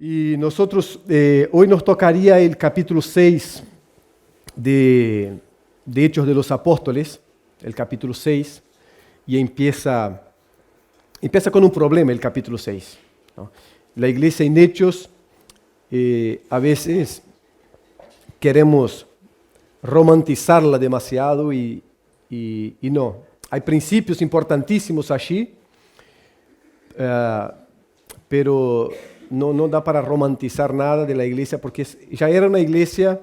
Y nosotros, hoy nos tocaría el capítulo 6 de Hechos de los Apóstoles, el capítulo 6, y empieza con un problema el capítulo 6, ¿no? La iglesia en Hechos, a veces queremos romantizarla demasiado y no. Hay principios importantísimos allí, pero no da para romantizar nada de la iglesia porque ya era una iglesia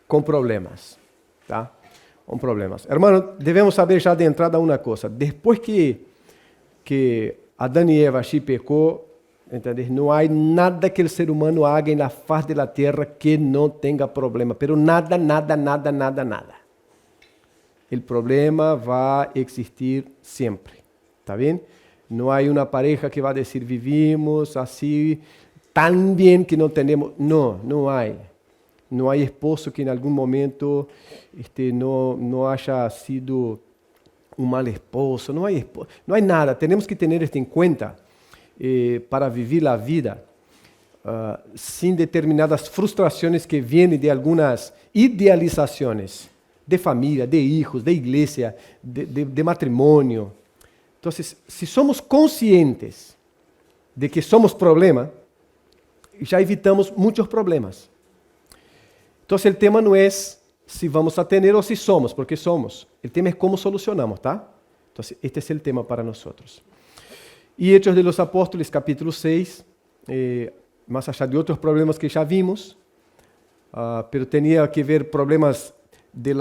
con problemas, ¿tá? Con problemas. Hermano, debemos saber ya de entrada una cosa. Después que Adán y Eva allí pecó, ¿entendés? No hay nada que el ser humano haga en la faz de la tierra que no tenga problema, pero nada. El problema va a existir siempre, ¿está bien? No hay una pareja que va a decir vivimos así tan bien que no tenemos. No hay. No hay esposo que en algún momento no haya sido un mal esposo. No hay nada. Tenemos que tener esto en cuenta para vivir la vida sin determinadas frustraciones que vienen de algunas idealizaciones de familia, de hijos, de iglesia, de matrimonio. Entonces, si somos conscientes de que somos problema, ya evitamos muchos problemas. Entonces, el tema no es si vamos a tener o si somos, porque somos. El tema es cómo solucionamos, ¿tá? Entonces, este es el tema para nosotros. Y Hechos de los Apóstoles, capítulo 6, más allá de otros problemas que ya vimos, pero tenía que ver problemas de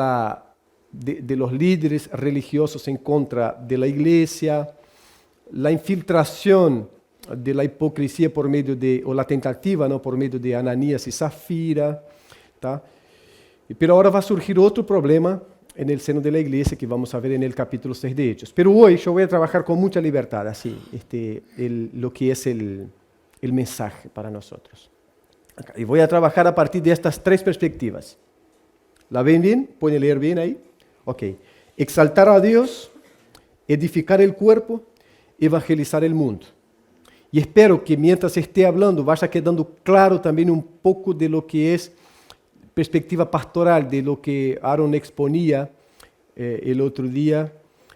los líderes religiosos en contra de la iglesia, la infiltración de la hipocresía por medio o la tentativa, ¿no? Por medio de Ananías y Zafira, ¿tá? Pero ahora va a surgir otro problema en el seno de la iglesia que vamos a ver en el capítulo 6 de Hechos. Pero hoy yo voy a trabajar con mucha libertad, así, lo que es el mensaje para nosotros. Y voy a trabajar a partir de estas tres perspectivas. ¿La ven bien? ¿Pueden leer bien ahí? Ok. Exaltar a Dios, edificar el cuerpo, evangelizar el mundo. Y espero que mientras esté hablando vaya quedando claro también un poco de lo que es perspectiva pastoral, de lo que Aaron exponía el otro día,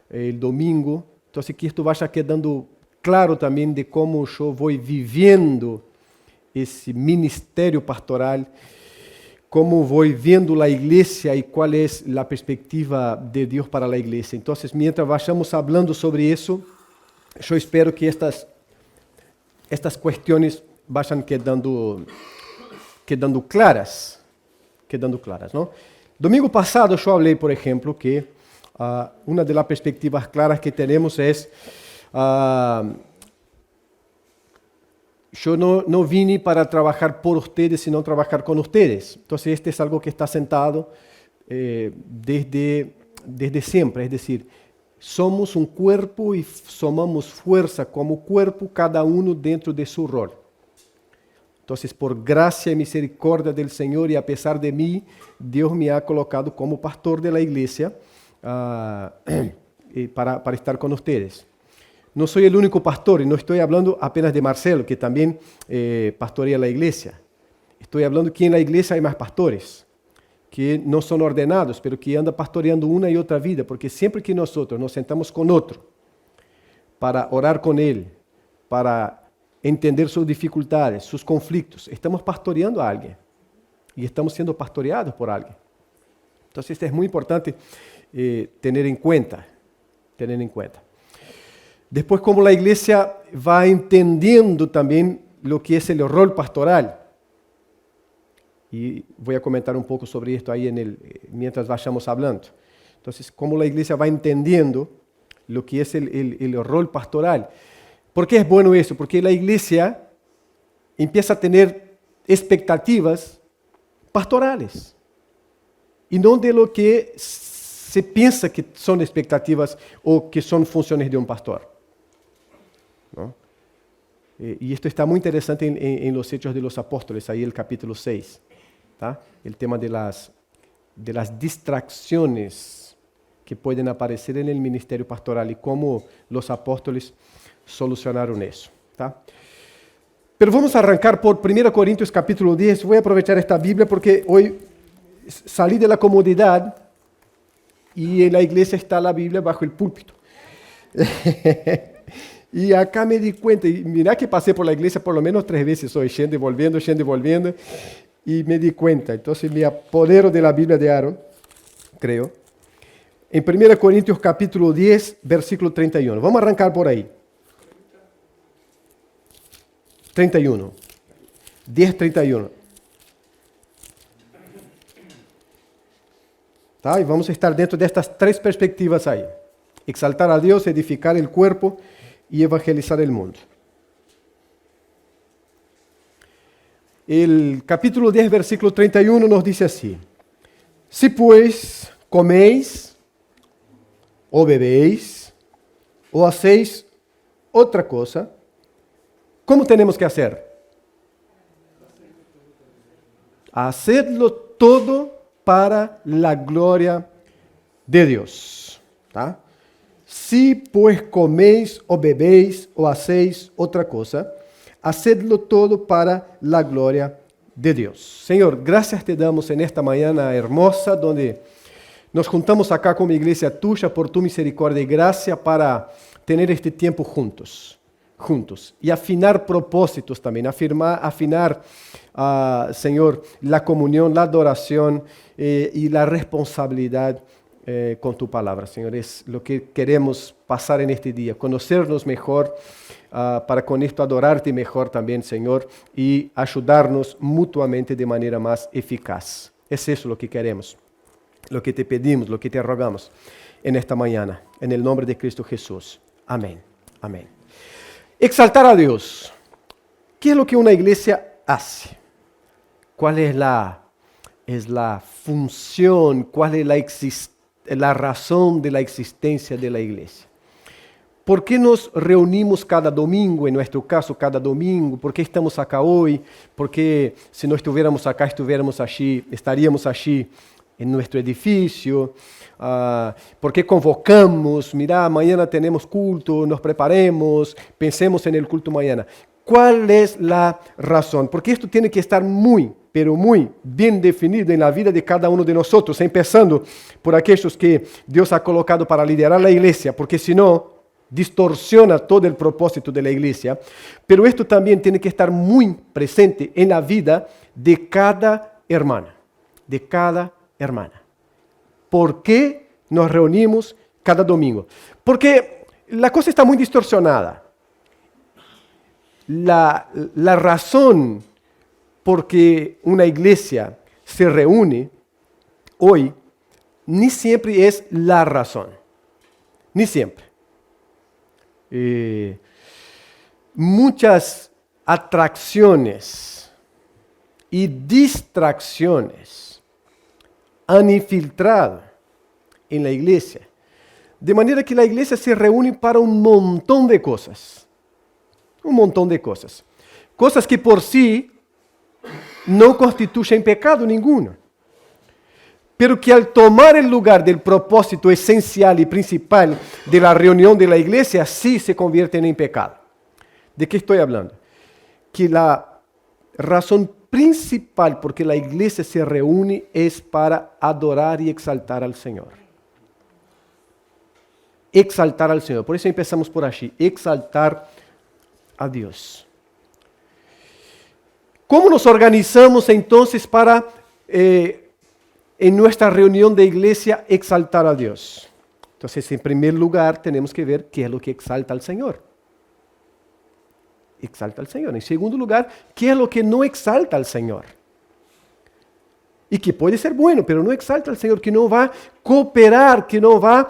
el domingo. Entonces que esto vaya quedando claro también de cómo yo voy viviendo ese ministerio pastoral, cómo voy viendo la iglesia y cuál es la perspectiva de Dios para la iglesia. Entonces, mientras vayamos hablando sobre eso, yo espero que estas cuestiones vayan quedando claras, ¿no? Domingo pasado yo hablé, por ejemplo, que una de las perspectivas claras que tenemos es yo no vine para trabajar por ustedes, sino trabajar con ustedes. Entonces, este es algo que está sentado desde siempre. Es decir, somos un cuerpo y somos fuerza como cuerpo, cada uno dentro de su rol. Entonces, por gracia y misericordia del Señor y a pesar de mí, Dios me ha colocado como pastor de la iglesia para estar con ustedes. No soy el único pastor y no estoy hablando apenas de Marcelo, que también pastorea la iglesia. Estoy hablando que en la iglesia hay más pastores, que no son ordenados, pero que andan pastoreando una y otra vida, porque siempre que nosotros nos sentamos con otro para orar con él, para entender sus dificultades, sus conflictos, estamos pastoreando a alguien y estamos siendo pastoreados por alguien. Entonces, esto es muy importante tener en cuenta. Después, como la iglesia va entendiendo también lo que es el rol pastoral. Y voy a comentar un poco sobre esto ahí mientras vayamos hablando. Entonces, cómo la iglesia va entendiendo lo que es el rol pastoral. ¿Por qué es bueno eso? Porque la iglesia empieza a tener expectativas pastorales. Y no de lo que se piensa que son expectativas o que son funciones de un pastor, ¿no? Y esto está muy interesante en los Hechos de los Apóstoles, ahí el capítulo 6, ¿tá? El tema de las distracciones que pueden aparecer en el ministerio pastoral y cómo los apóstoles solucionaron eso, ¿tá? Pero vamos a arrancar por 1 Corintios capítulo 10. Voy a aprovechar esta Biblia porque hoy salí de la comodidad y en la iglesia está la Biblia bajo el púlpito. Y acá me di cuenta, y mirá que pasé por la iglesia por lo menos 3 veces hoy, yendo y volviendo, y me di cuenta. Entonces me apodero de la Biblia de Aaron, creo. En 1 Corintios capítulo 10, versículo 31. Vamos a arrancar por ahí. 31. 10:31. Tá? E vamos estar dentro destas 3 perspectivas aí. Exaltar a Deus, edificar o corpo e evangelizar o mundo. O capítulo 10, versículo 31 nos diz assim: Se pois comeis, ou bebeis, ou hacéis outra coisa, como temos que fazer? Hacedlo todo para la gloria de Deus. Tá? Si pues coméis ou bebéis ou hacéis outra coisa, hacedlo todo para la gloria de Deus. Senhor, gracias te damos en esta mañana hermosa, donde nos juntamos acá como iglesia tuya por tu misericordia y gracia para tener este tiempo juntos y afinar propósitos también, afinar, Señor, la comunión, la adoración y la responsabilidad con tu palabra, Señor. Es lo que queremos pasar en este día, conocernos mejor, para con esto adorarte mejor también, Señor, y ayudarnos mutuamente de manera más eficaz. Es eso lo que queremos, lo que te pedimos, lo que te rogamos en esta mañana, en el nombre de Cristo Jesús. Amén. Amén. Exaltar a Dios. ¿Qué es lo que una iglesia hace? ¿Cuál es la función? ¿Cuál es la razón de la existencia de la iglesia? ¿Por qué nos reunimos cada domingo? En nuestro caso, cada domingo. ¿Por qué estamos acá hoy? Porque si no estuviéramos acá, estaríamos allí en nuestro edificio. ¿Por qué convocamos? Mira, mañana tenemos culto, nos preparemos, pensemos en el culto mañana. ¿Cuál es la razón? Porque esto tiene que estar muy, pero muy bien definido en la vida de cada uno de nosotros, empezando por aquellos que Dios ha colocado para liderar la iglesia, porque si no, distorsiona todo el propósito de la iglesia. Pero esto también tiene que estar muy presente en la vida de cada hermana, ¿Por qué nos reunimos cada domingo? Porque la cosa está muy distorsionada. La razón por que una iglesia se reúne hoy ni siempre es la razón. Ni siempre. Muchas atracciones y distracciones han infiltrado en la iglesia, de manera que la iglesia se reúne para un montón de cosas. Cosas que por sí no constituyen pecado ninguno, pero que al tomar el lugar del propósito esencial y principal de la reunión de la iglesia, sí se convierten en pecado. ¿De qué estoy hablando? Que la razón principal por que la iglesia se reúne es para adorar y exaltar al Señor. Exaltar al Señor. Por eso empezamos por allí. Exaltar a Dios. ¿Cómo nos organizamos entonces para, en nuestra reunión de iglesia, exaltar a Dios? Entonces, en primer lugar, tenemos que ver qué es lo que exalta al Señor. Exalta al Señor. En segundo lugar, ¿qué es lo que no exalta al Señor? Y que puede ser bueno, pero no exalta al Señor, que no va a cooperar, que no va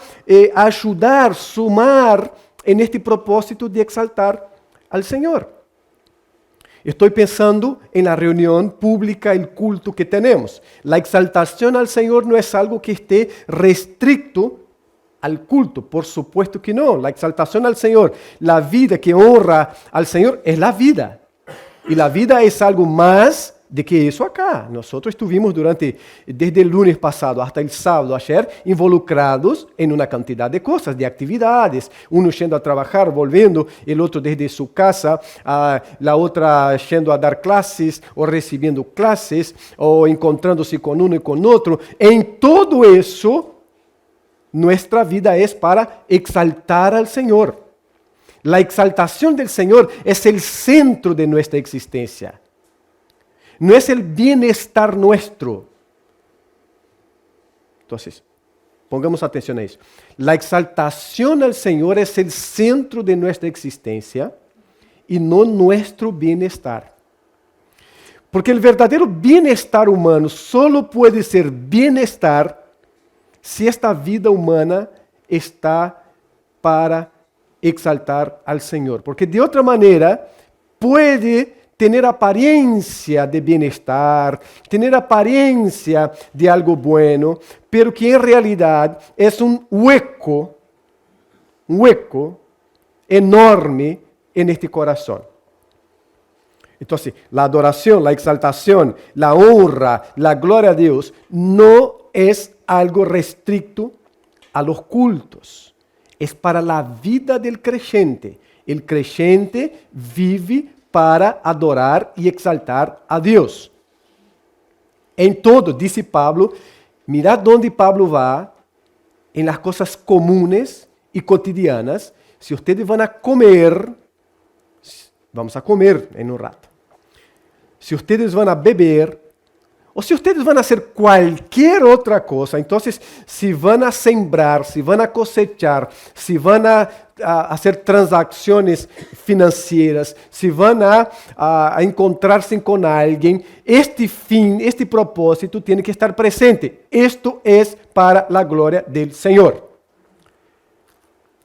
a ayudar, sumar en este propósito de exaltar al Señor. Estoy pensando en la reunión pública, el culto que tenemos. La exaltación al Señor no es algo que esté restricto al culto, por supuesto que no. La exaltación al Señor, la vida que honra al Señor es la vida. Y la vida es algo más de que eso acá. Nosotros estuvimos desde el lunes pasado hasta el sábado ayer, involucrados en una cantidad de cosas, de actividades. Uno yendo a trabajar, volviendo, el otro desde su casa, la otra yendo a dar clases o recibiendo clases o encontrándose con uno y con otro. En todo eso, nuestra vida es para exaltar al Señor. La exaltación del Señor es el centro de nuestra existencia. No es el bienestar nuestro. Entonces, pongamos atención a eso. La exaltación al Señor es el centro de nuestra existencia y no nuestro bienestar. Porque el verdadero bienestar humano solo puede ser bienestar si esta vida humana está para exaltar al Señor. Porque de otra manera puede tener apariencia de bienestar, tener apariencia de algo bueno, pero que en realidad es un hueco enorme en este corazón. Entonces, la adoración, la exaltación, la honra, la gloria a Dios no es algo restricto a los cultos. Es para la vida del creyente. El creyente vive para adorar y exaltar a Dios. En todo, dice Pablo, mirad dónde Pablo va, en las cosas comunes y cotidianas. Si ustedes van a comer, vamos a comer en un rato. Si ustedes van a beber, o si ustedes van a hacer cualquier otra cosa, entonces si van a sembrar, si van a cosechar, si van a hacer transacciones financieras, si van a encontrarse con alguien, este fin, este propósito tiene que estar presente. Esto es para la gloria del Señor.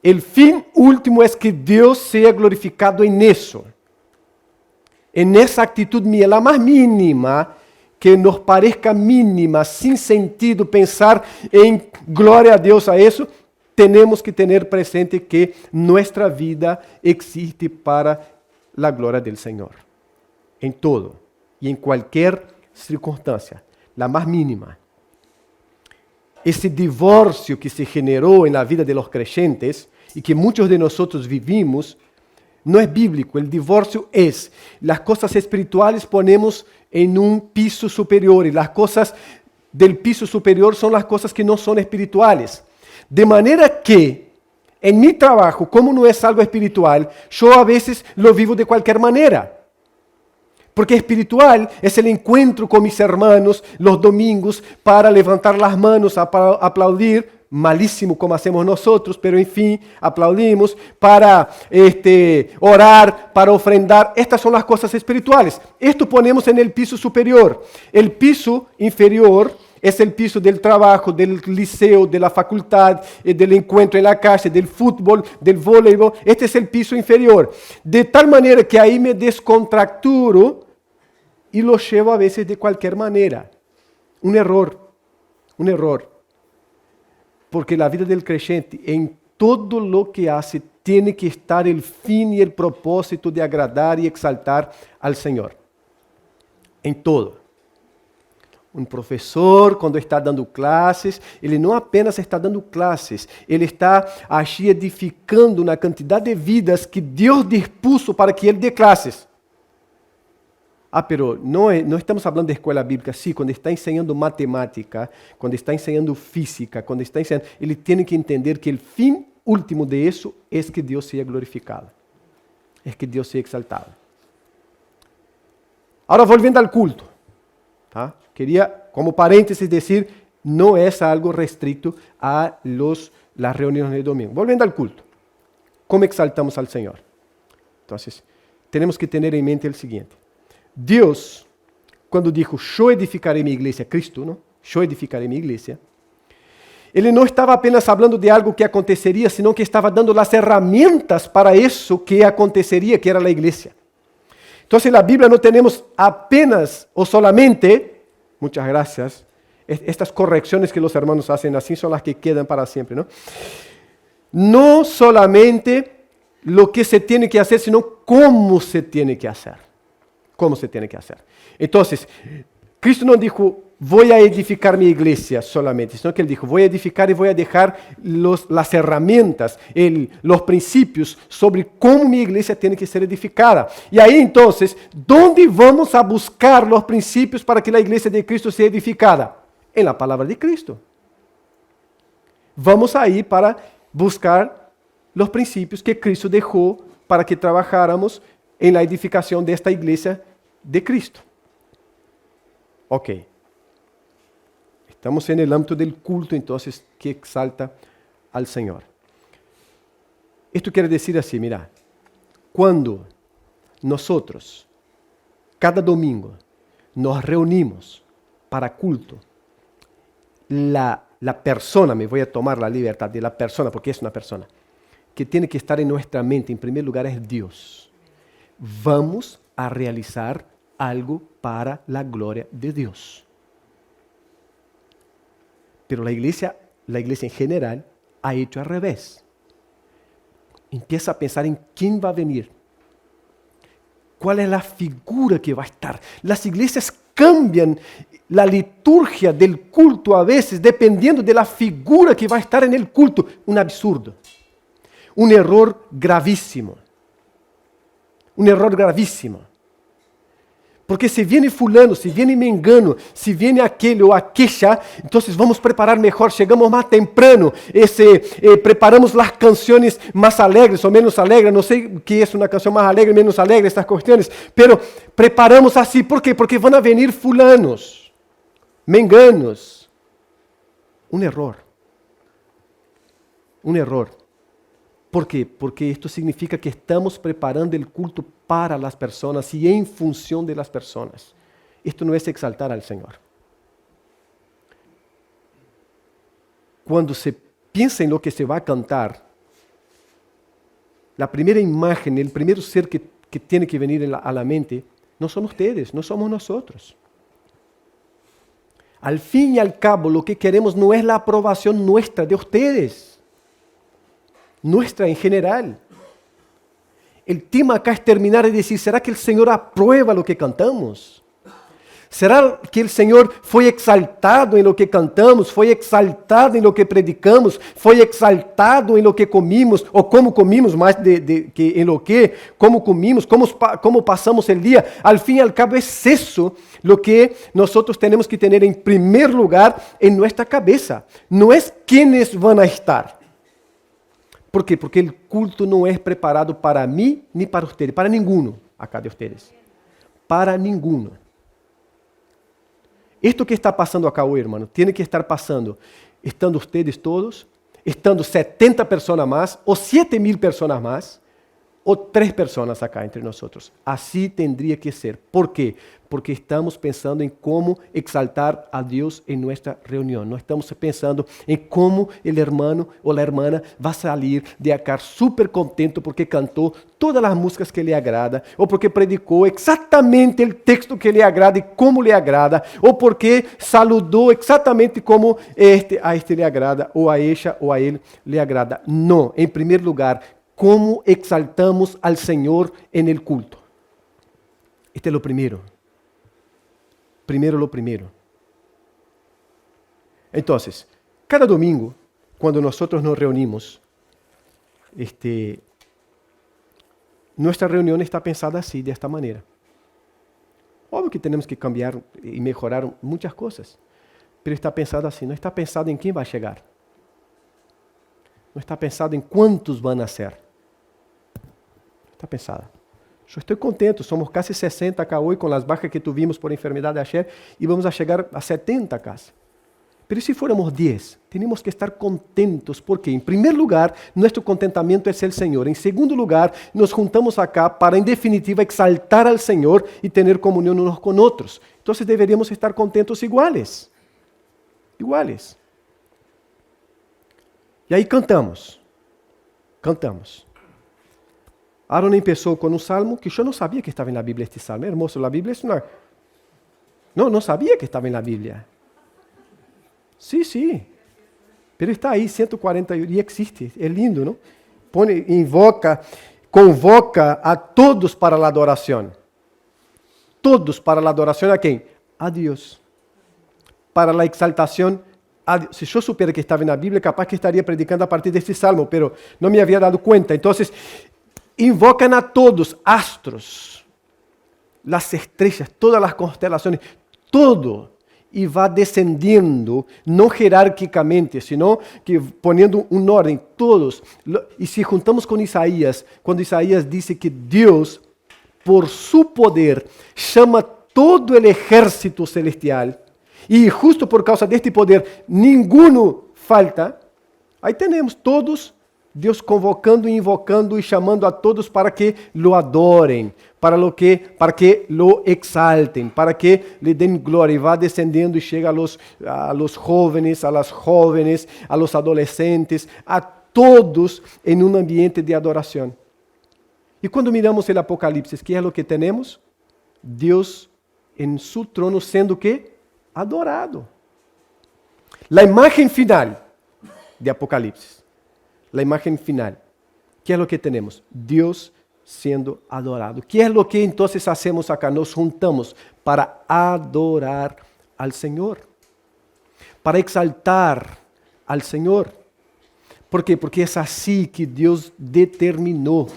El fin último es que Dios sea glorificado en eso. En esa actitud mía, la más mínima, que nos parezca mínima, sin sentido pensar en gloria a Dios a eso, tenemos que tener presente que nuestra vida existe para la gloria del Señor. En todo y en cualquier circunstancia, la más mínima. Ese divorcio que se generó en la vida de los creyentes y que muchos de nosotros vivimos, no es bíblico. El divorcio es las cosas espirituales ponemos en un piso superior y las cosas del piso superior son las cosas que no son espirituales. De manera que en mi trabajo, como no es algo espiritual, yo a veces lo vivo de cualquier manera. Porque espiritual es el encuentro con mis hermanos los domingos para levantar las manos, aplaudir, malísimo como hacemos nosotros, pero en fin, aplaudimos, para orar, para ofrendar. Estas son las cosas espirituales. Esto ponemos en el piso superior. El piso inferior es el piso del trabajo, del liceo, de la facultad, del encuentro en la calle, del fútbol, del voleibol. Este es el piso inferior. De tal manera que ahí me descontracturo y lo llevo a veces de cualquier manera. Un error. Porque la vida del creyente, en todo lo que hace, tiene que estar el fin y el propósito de agradar y exaltar al Señor. En todo. Un profesor, cuando está dando clases, ele não apenas está dando clases, ele está allí edificando una cantidad de vidas que Dios dispuso para que ele dê clases. Pero não estamos falando de escola bíblica. Sí, quando está ensinando matemática, quando está ensinando física, quando está ensinando, ele tem que entender que o fim último de isso é que Deus seja glorificado, é que Deus seja exaltado. Agora, volviendo ao culto, tá? Queria, como parênteses, dizer, não é algo restrito a las reuniones de domingo. Volviendo ao culto, como exaltamos ao Senhor? Então, temos que ter em mente o seguinte. Deus, quando dijo, yo edificaré mi iglesia, Cristo, ¿no? Yo edificaré mi iglesia, ele não estava apenas falando de algo que aconteceria, sino que estava dando as ferramentas para isso que aconteceria, que era a iglesia. Então, na Bíblia não temos apenas ou solamente, muchas gracias, estas correcciones que los hermanos hacen así son las que quedan para siempre, ¿no? No solamente lo que se tiene que hacer, sino cómo se tiene que hacer. cómo se tiene que hacer. Entonces, Cristo no dijo, voy a edificar mi iglesia solamente, sino que Él dijo, voy a edificar y voy a dejar las herramientas, los principios sobre cómo mi iglesia tiene que ser edificada. Y ahí entonces, ¿dónde vamos a buscar los principios para que la iglesia de Cristo sea edificada? En la palabra de Cristo. Vamos ahí para buscar los principios que Cristo dejó para que trabajáramos en la edificación de esta iglesia de Cristo. Ok. Estamos en el ámbito del culto, entonces, que exalta al Señor. Esto quiere decir así, mira, cuando nosotros, cada domingo, nos reunimos para culto, la persona, me voy a tomar la libertad de la persona, porque es una persona, que tiene que estar en nuestra mente, en primer lugar, es Dios. Vamos a realizar algo para la gloria de Dios. Pero la iglesia en general ha hecho al revés. Empieza a pensar en quién va a venir. ¿Cuál es la figura que va a estar? Las iglesias cambian la liturgia del culto a veces dependiendo de la figura que va a estar en el culto. Un absurdo. Un error gravísimo. Un error gravísimo. Porque se viene fulano, se viene mengano, se viene aquele ou aquella, entonces vamos preparar mejor, chegamos más temprano, preparamos las canciones más alegres o menos alegres, no sé qué es una canción más alegre, menos alegre, estas cuestiones, pero preparamos así, ¿por qué? Porque van a venir fulanos, menganos. Un error. Un error. ¿Por qué? Porque esto significa que estamos preparando el culto para las personas y en función de las personas. Esto no es exaltar al Señor. Cuando se piensa en lo que se va a cantar, la primera imagen, el primer ser que tiene que venir a la mente, no son ustedes, no somos nosotros. Al fin y al cabo, lo que queremos no es la aprobación nuestra de ustedes. Nuestra en general. El tema acá es terminar y decir, ¿será que el Señor aprueba lo que cantamos? ¿Será que el Señor fue exaltado en lo que cantamos? ¿Fue exaltado en lo que predicamos? ¿Fue exaltado en lo que comimos? ¿O cómo comimos más que en lo que? ¿Cómo comimos? ¿Cómo pasamos el día? Al fin y al cabo es eso lo que nosotros tenemos que tener en primer lugar en nuestra cabeza. No es quiénes van a estar. ¿Por qué? Porque el culto no es preparado para mí ni para ustedes, para ninguno acá de ustedes. Para ninguno. Esto que está pasando acá hoy, hermano, tiene que estar pasando, estando ustedes todos, estando 70 personas más, o 7,000 personas más, o 3 personas acá entre nosotros. Así tendría que ser. ¿Por qué? Porque estamos pensando en cómo exaltar a Dios en nuestra reunión. No estamos pensando en cómo el hermano o la hermana va a salir de acá súper contento porque cantó todas las músicas que le agrada, o porque predicó exactamente el texto que le agrada y cómo le agrada, o porque saludó exactamente como a este le agrada, o a ella o a él le agrada. No, en primer lugar, ¿cómo exaltamos al Señor en el culto? Este es lo primero. Primero lo primero. Entonces, cada domingo, cuando nosotros nos reunimos, nuestra reunión está pensada así, de esta manera. Obvio que tenemos que cambiar y mejorar muchas cosas, pero está pensada así, no está pensado en quién va a llegar. No está pensado en cuántos van a ser. Está pensada. Yo estoy contento, somos casi 60 acá hoy con las bajas que tuvimos por enfermedad de ayer y vamos a llegar a 70 casi. Pero si fuéramos 10, tenemos que estar contentos porque en primer lugar, nuestro contentamiento es el Señor. En segundo lugar, nos juntamos acá para en definitiva exaltar al Señor y tener comunión unos con otros. Entonces deberíamos estar contentos iguales. Iguales. Y ahí cantamos. Cantamos. Aaron empezó con un salmo que yo no sabía que estaba en la Biblia este salmo. Hermoso, la Biblia es una... No sabía que estaba en la Biblia. Sí. Pero está ahí, 140 y existe. Es lindo, ¿no? Convoca a todos para la adoración. todos para a adoração a quem? A Deus. Para a exaltação a Deus. Se eu supiera que estava na Bíblia, capaz que estaria predicando a partir deste salmo, pero não me havia dado conta. Então, invocan a todos, astros, las estrellas, todas las constelaciones, todo, y va descendiendo, no jerárquicamente, sino que poniendo un orden, todos. Y si juntamos con Isaías, cuando Isaías dice que Dios, por su poder, llama todo el ejército celestial, y justo por causa de este poder, ninguno falta, ahí tenemos todos Deus convocando e invocando e chamando a todos para que lo adorem, para que lo exaltem, para que lhe den glória, e vá descendendo e chega a los jóvenes, a las jóvenes, a los adolescentes, a todos em um ambiente de adoração. E quando miramos o Apocalipse, que é o que temos? Deus em seu trono sendo que? Adorado. A imagem final de Apocalipse. La imagen final. ¿Qué es lo que tenemos? Dios siendo adorado. ¿Qué es lo que entonces hacemos acá? Nos juntamos para adorar al Señor, para exaltar al Señor. ¿Por qué? Porque es así que Dios determinó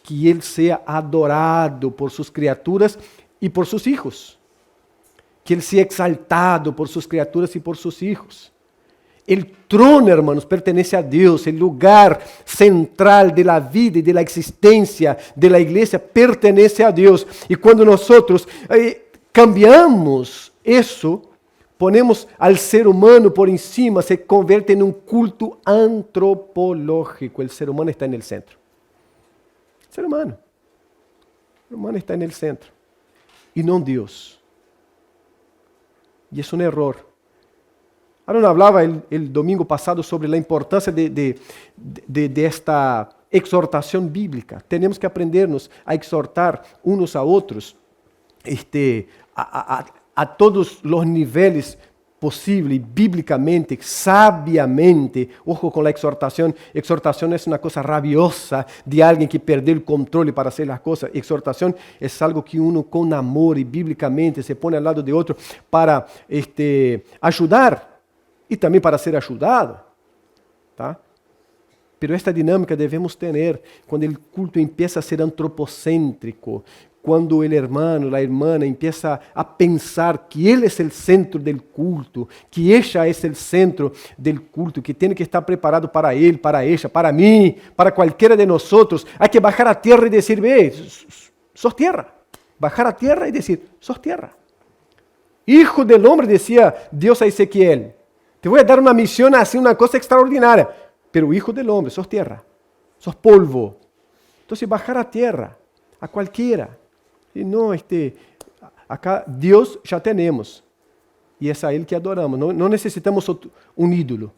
que Él sea adorado por sus criaturas y por sus hijos. Que Él sea exaltado por sus criaturas y por sus hijos. El trono, hermanos, pertenece a Dios. El lugar central de la vida y de la existencia de la iglesia pertenece a Dios. Y cuando nosotros cambiamos eso, ponemos al ser humano por encima, se convierte en un culto antropológico. El ser humano está en el centro. El ser humano está en el centro. Y no Dios. Y es un error. Aaron hablaba el domingo pasado sobre la importancia de esta exhortación bíblica. Tenemos que aprendernos a exhortar unos a otros a todos los niveles posibles, bíblicamente, sabiamente. Ojo con la exhortación. Exhortación es una cosa rabiosa de alguien que perdió el control para hacer las cosas. Exhortación es algo que uno con amor y bíblicamente se pone al lado de otro para ayudar. E também para ser ajudado, tá? Pero esta dinâmica devemos ter quando o culto empieza a ser antropocêntrico, quando o hermano, a irmã empieza a pensar que ele é o centro do culto, que ella é o centro do culto, que tem que estar preparado para ele, para ella, para mim, para qualquer de nós. Há que bajar a terra e dizer, ve, sos terra. Bajar a terra e dizer, sos terra. Hijo del hombre, decía Deus a Ezequiel. Te voy a dar una misión así, una cosa extraordinaria. Pero hijo del hombre, sos tierra, sos polvo. Entonces bajar a tierra, a cualquiera. Y no, acá Dios ya tenemos. Y es a Él que adoramos. No necesitamos un ídolo.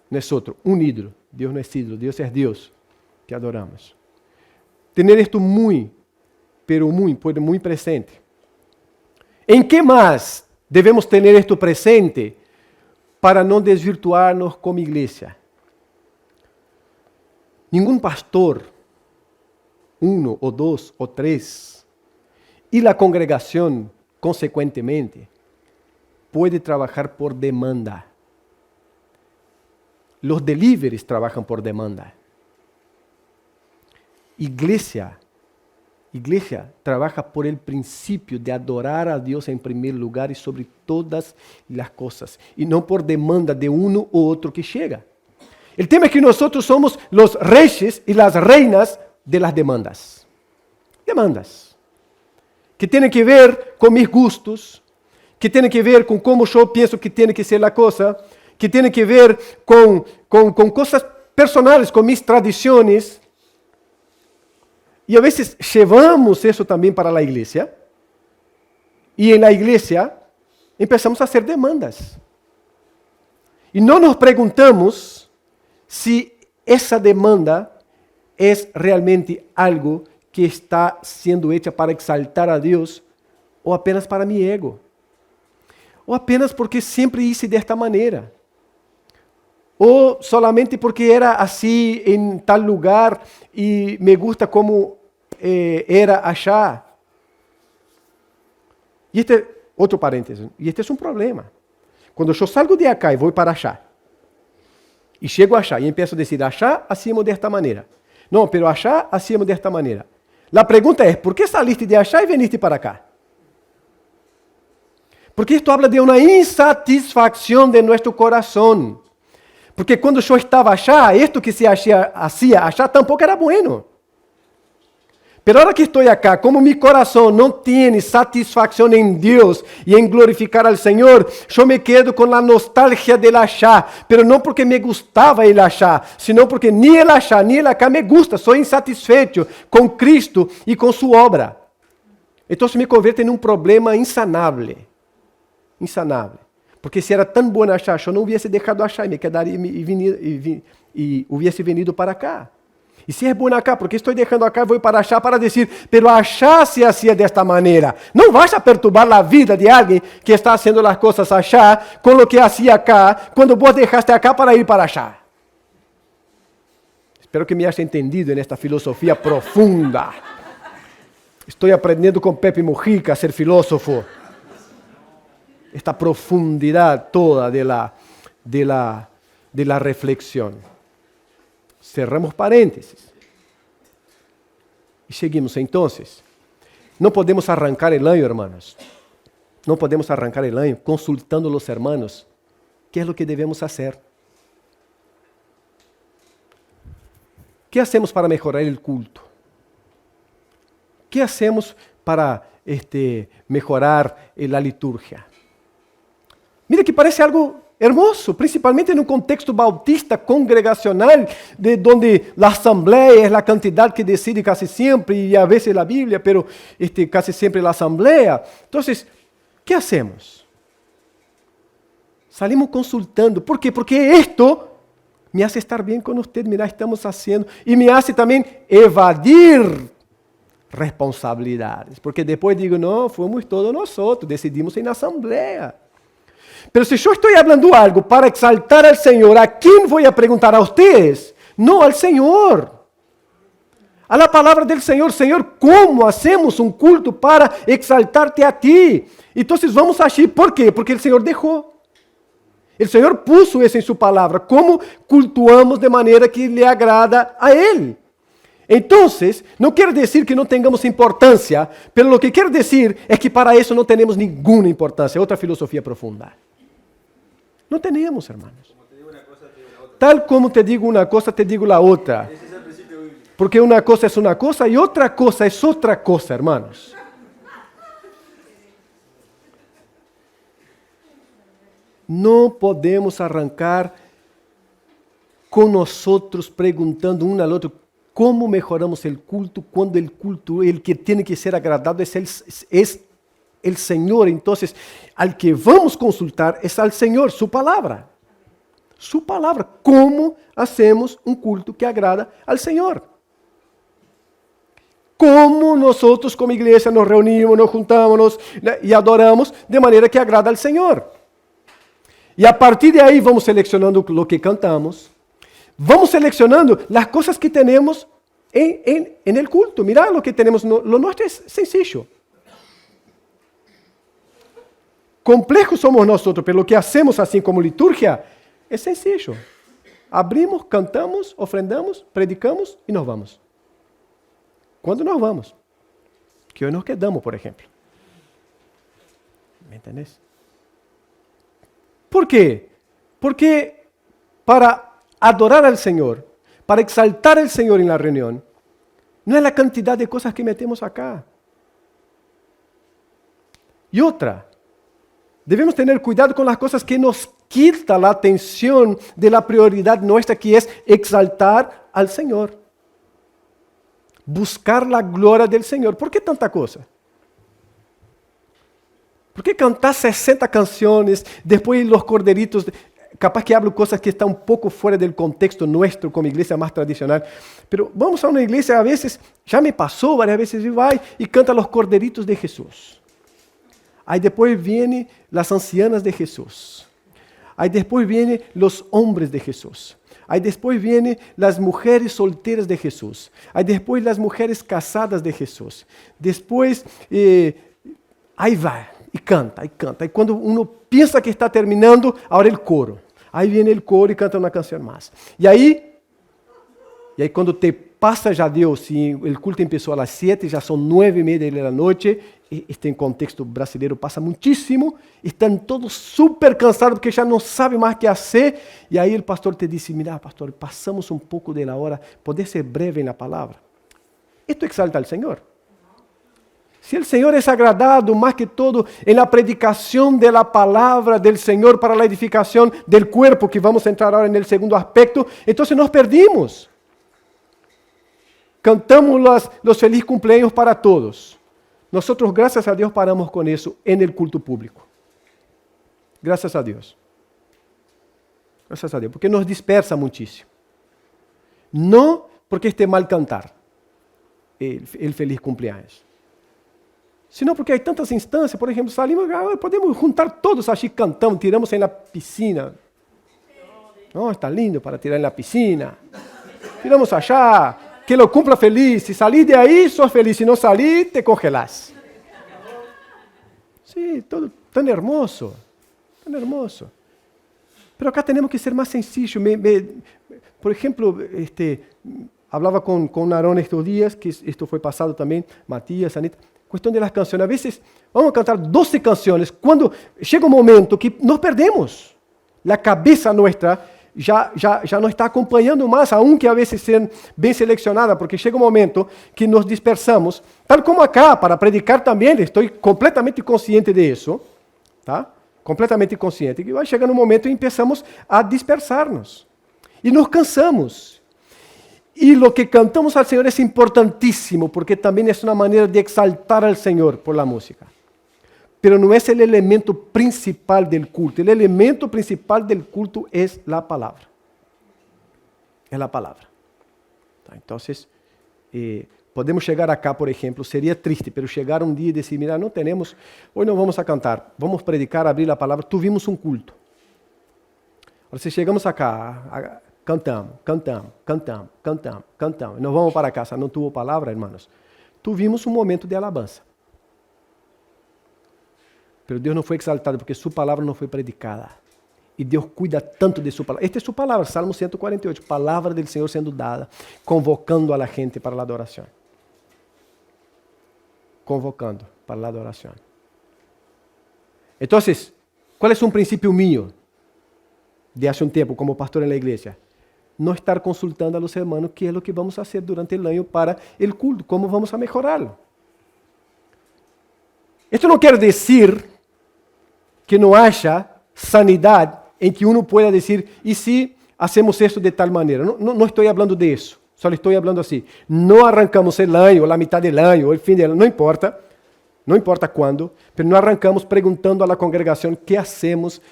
No es otro, un ídolo. Dios no es ídolo, Dios es Dios que adoramos. Tener esto pero muy presente. ¿En qué más debemos tener esto presente? Para não desvirtuarnos como igreja. Nenhum pastor, um ou dois ou três, e a congregação, consequentemente, pode trabalhar por demanda. Os deliveries trabalham por demanda. Igreja trabaja por el principio de adorar a Dios en primer lugar y sobre todas las cosas, y no por demanda de uno u otro que llega. El tema es que nosotros somos los reyes y las reinas de las demandas. Demandas que tienen que ver con mis gustos, que tienen que ver con cómo yo pienso que tiene que ser la cosa, que tienen que ver con cosas personales, con mis tradiciones. Y a veces llevamos eso también para la iglesia. Y en la iglesia empezamos a hacer demandas. Y no nos preguntamos si esa demanda es realmente algo que está siendo hecha para exaltar a Dios o apenas para mi ego. O apenas porque siempre hice de esta manera. O solamente porque era así en tal lugar y me gusta como era allá. E este, outro parênteses, e este é um problema. Quando eu salgo de acá e vou para allá, e chego allá e empiezo a dizer, allá hacíamos desta maneira. Não, pero allá hacíamos desta maneira. A pergunta é, por que saliste de allá e veniste para acá? Porque isto habla de uma insatisfação de nosso coração. Porque quando eu estava allá, isto que se hacía allá tampouco era bueno. Pero ahora que estou acá, como mi corazón no tiene satisfacción en Dios y en glorificar al Señor, yo me quedo con la nostalgia del allá, pero no porque me gustaba el allá, sino porque ni el allá ni el acá me gusta, soy insatisfecho con Cristo y con su obra. Entonces me convierte en un problema insanable. Insanable. Porque si era tan bueno allá, yo no hubiese dejado allá y me quedaría y hubiese venido para acá. E se é bom acá, porque estou deixando acá, vou para achá para dizer, pero achá se hacía desta maneira. Não vas a perturbar a vida de alguém que está fazendo as coisas achá com o que hacía acá, quando vos deixaste acá para ir para achá. Espero que me haya entendido nesta filosofia profunda. Estou aprendendo com Pepe Mujica a ser filósofo. Esta profundidade toda de la reflexión. Cerramos parênteses. E seguimos. Então, não podemos arrancar el año, hermanos. Não podemos arrancar el año consultando los hermanos qué es lo que debemos hacer. ¿Qué hacemos para mejorar el culto? ¿Qué hacemos para mejorar la liturgia? Mira que parece algo hermoso, principalmente en un contexto bautista congregacional, de donde la asamblea es la cantidad que decide casi siempre, y a veces la Biblia, pero casi siempre la asamblea. Entonces, ¿qué hacemos? Salimos consultando. ¿Por qué? Porque esto me hace estar bien con usted, mira, estamos haciendo, y me hace también evadir responsabilidades, porque depois digo, não, fomos todos nós, decidimos em asamblea. Pero se eu estou falando algo para exaltar al Senhor, ¿a quem vou a perguntar? A ustedes? Não, al Senhor. A la palavra del Senhor. Senhor, como hacemos um culto para exaltarte a ti? Então vamos agir. ¿Por quê? Porque o Senhor deixou. O Senhor puso isso em sua palavra. Como cultuamos de maneira que lhe agrada a Ele. Então, não quer dizer que não tenhamos importância, pero lo que quer dizer é que para isso não temos nenhuma importância. Outra filosofia profunda. Não temos, hermanos. Tal como te digo uma coisa, te digo a outra. Porque uma coisa é uma coisa e outra coisa é outra coisa, hermanos. Não podemos arrancar com nós perguntando um ao outro como mejoramos o culto quando o culto, o que tem que ser agradado é o Senhor. Então, al que vamos consultar é al Senhor, su palavra. Su palavra. Como hacemos um culto que agrada al Senhor? Como nós, como igreja, nos reunimos, nos juntamos e adoramos de maneira que agrada al Senhor? E a partir de aí vamos selecionando o que cantamos. Vamos selecionando as coisas que temos em el culto. Mira lo que temos. Lo nuestro es sencillo. Complejos somos nosotros, pero lo que hacemos assim como liturgia é sencillo. Abrimos, cantamos, ofrendamos, predicamos e nos vamos. Quando nós vamos? Que hoje nos quedamos, por exemplo. ¿Me entendés? ¿Por quê? Porque para adorar al Señor, para exaltar al Señor en la reunión, no es la cantidad de cosas que metemos acá. Y otra, debemos tener cuidado con las cosas que nos quita la atención de la prioridad nuestra, que es exaltar al Señor. Buscar la gloria del Señor. ¿Por qué tanta cosa? ¿Por qué cantar 60 canciones, después los corderitos? Capaz que hablo coisas que estão um pouco fora do contexto nosso, como igreja mais tradicional. Pero vamos a uma igreja, a vezes, já me passou várias vezes, e vai e canta os corderitos de Jesus. Aí depois vêm as ancianas de Jesus. Aí depois vêm os homens de Jesus. Aí depois vêm as mulheres solteiras de Jesus. Aí depois as mulheres casadas de Jesus. Depois, aí vai. canta, y canta. Y cuando uno piensa que está terminando, ahora el coro. Ahí viene el coro y canta una canción más. Y ahí cuando te pasa ya Dios, si el culto empezó a las 7, ya son 9:30 de la noche, este en contexto brasileiro pasa muchísimo, están todos súper cansados porque ya no saben más qué hacer, y ahí el pastor te dice, mira pastor, pasamos un poco de la hora, ¿podés ser breve en la palabra? Esto exalta al Señor. Si el Señor es agradado más que todo en la predicación de la palabra del Señor para la edificación del cuerpo, que vamos a entrar ahora en el segundo aspecto, entonces nos perdimos. Cantamos los feliz cumpleaños para todos. Nosotros, gracias a Dios, paramos con eso en el culto público. Gracias a Dios. Gracias a Dios, porque nos dispersa muchísimo. No porque esté mal cantar el feliz cumpleaños, sino porque hay tantas instancias, por ejemplo, salimos, podemos juntar todos allí, cantamos, tiramos en la piscina. No, está lindo para tirar en la piscina. Tiramos allá. Que lo cumpla feliz. Si salís de ahí, sos feliz. Si no salís, te congelás. Sí, todo tan hermoso. Tan hermoso. Pero acá tenemos que ser más sencillos. Por ejemplo, hablaba con Aarón estos días, que esto fue pasado también, Matías, Anita, cuestión de las canciones. A veces vamos a cantar 12 canciones, cuando llega un momento que nos perdemos. La cabeza nuestra ya no está acompañando más, aunque a veces sean bien seleccionadas, porque llega un momento que nos dispersamos, tal como acá, para predicar también, estoy completamente consciente de eso, ¿tá? Completamente consciente, que vai chegar um momento e empezamos a dispersarnos, e nos cansamos. E o que cantamos ao Senhor é importantíssimo, porque também é uma maneira de exaltar ao Senhor por la música. Pero no es el elemento principal del culto. El elemento principal del culto es la palabra. Es la palabra. Entonces, podemos llegar acá, por ejemplo, sería triste, pero llegar un día y decir, mira, no tenemos, hoy no vamos a cantar, vamos a predicar, abrir la palabra, tuvimos un culto. Ahora, si llegamos acá, cantamos, nos vamos para casa, no tuvo palabra, hermanos. Tuvimos un momento de alabanza. Pero Deus não foi exaltado porque sua palavra não foi predicada. E Deus cuida tanto de sua palavra. Esta é sua palavra, Salmo 148. Palavra do Senhor sendo dada, convocando a la gente para a adoração. Convocando para a adoração. Então, qual é um princípio mío de há um tempo como pastor na igreja? Não estar consultando a los hermanos que é o que vamos a fazer durante o ano para o culto, como vamos a mejorá-lo. Isto não quer dizer que não haja sanidade em que uno pueda dizer, e se hacemos isso de tal maneira? Não estou falando de isso, só estou falando assim. Não arrancamos o ano, a mitad do ano, o fim do ano, não importa quando, mas não arrancamos perguntando à congregação que hacemos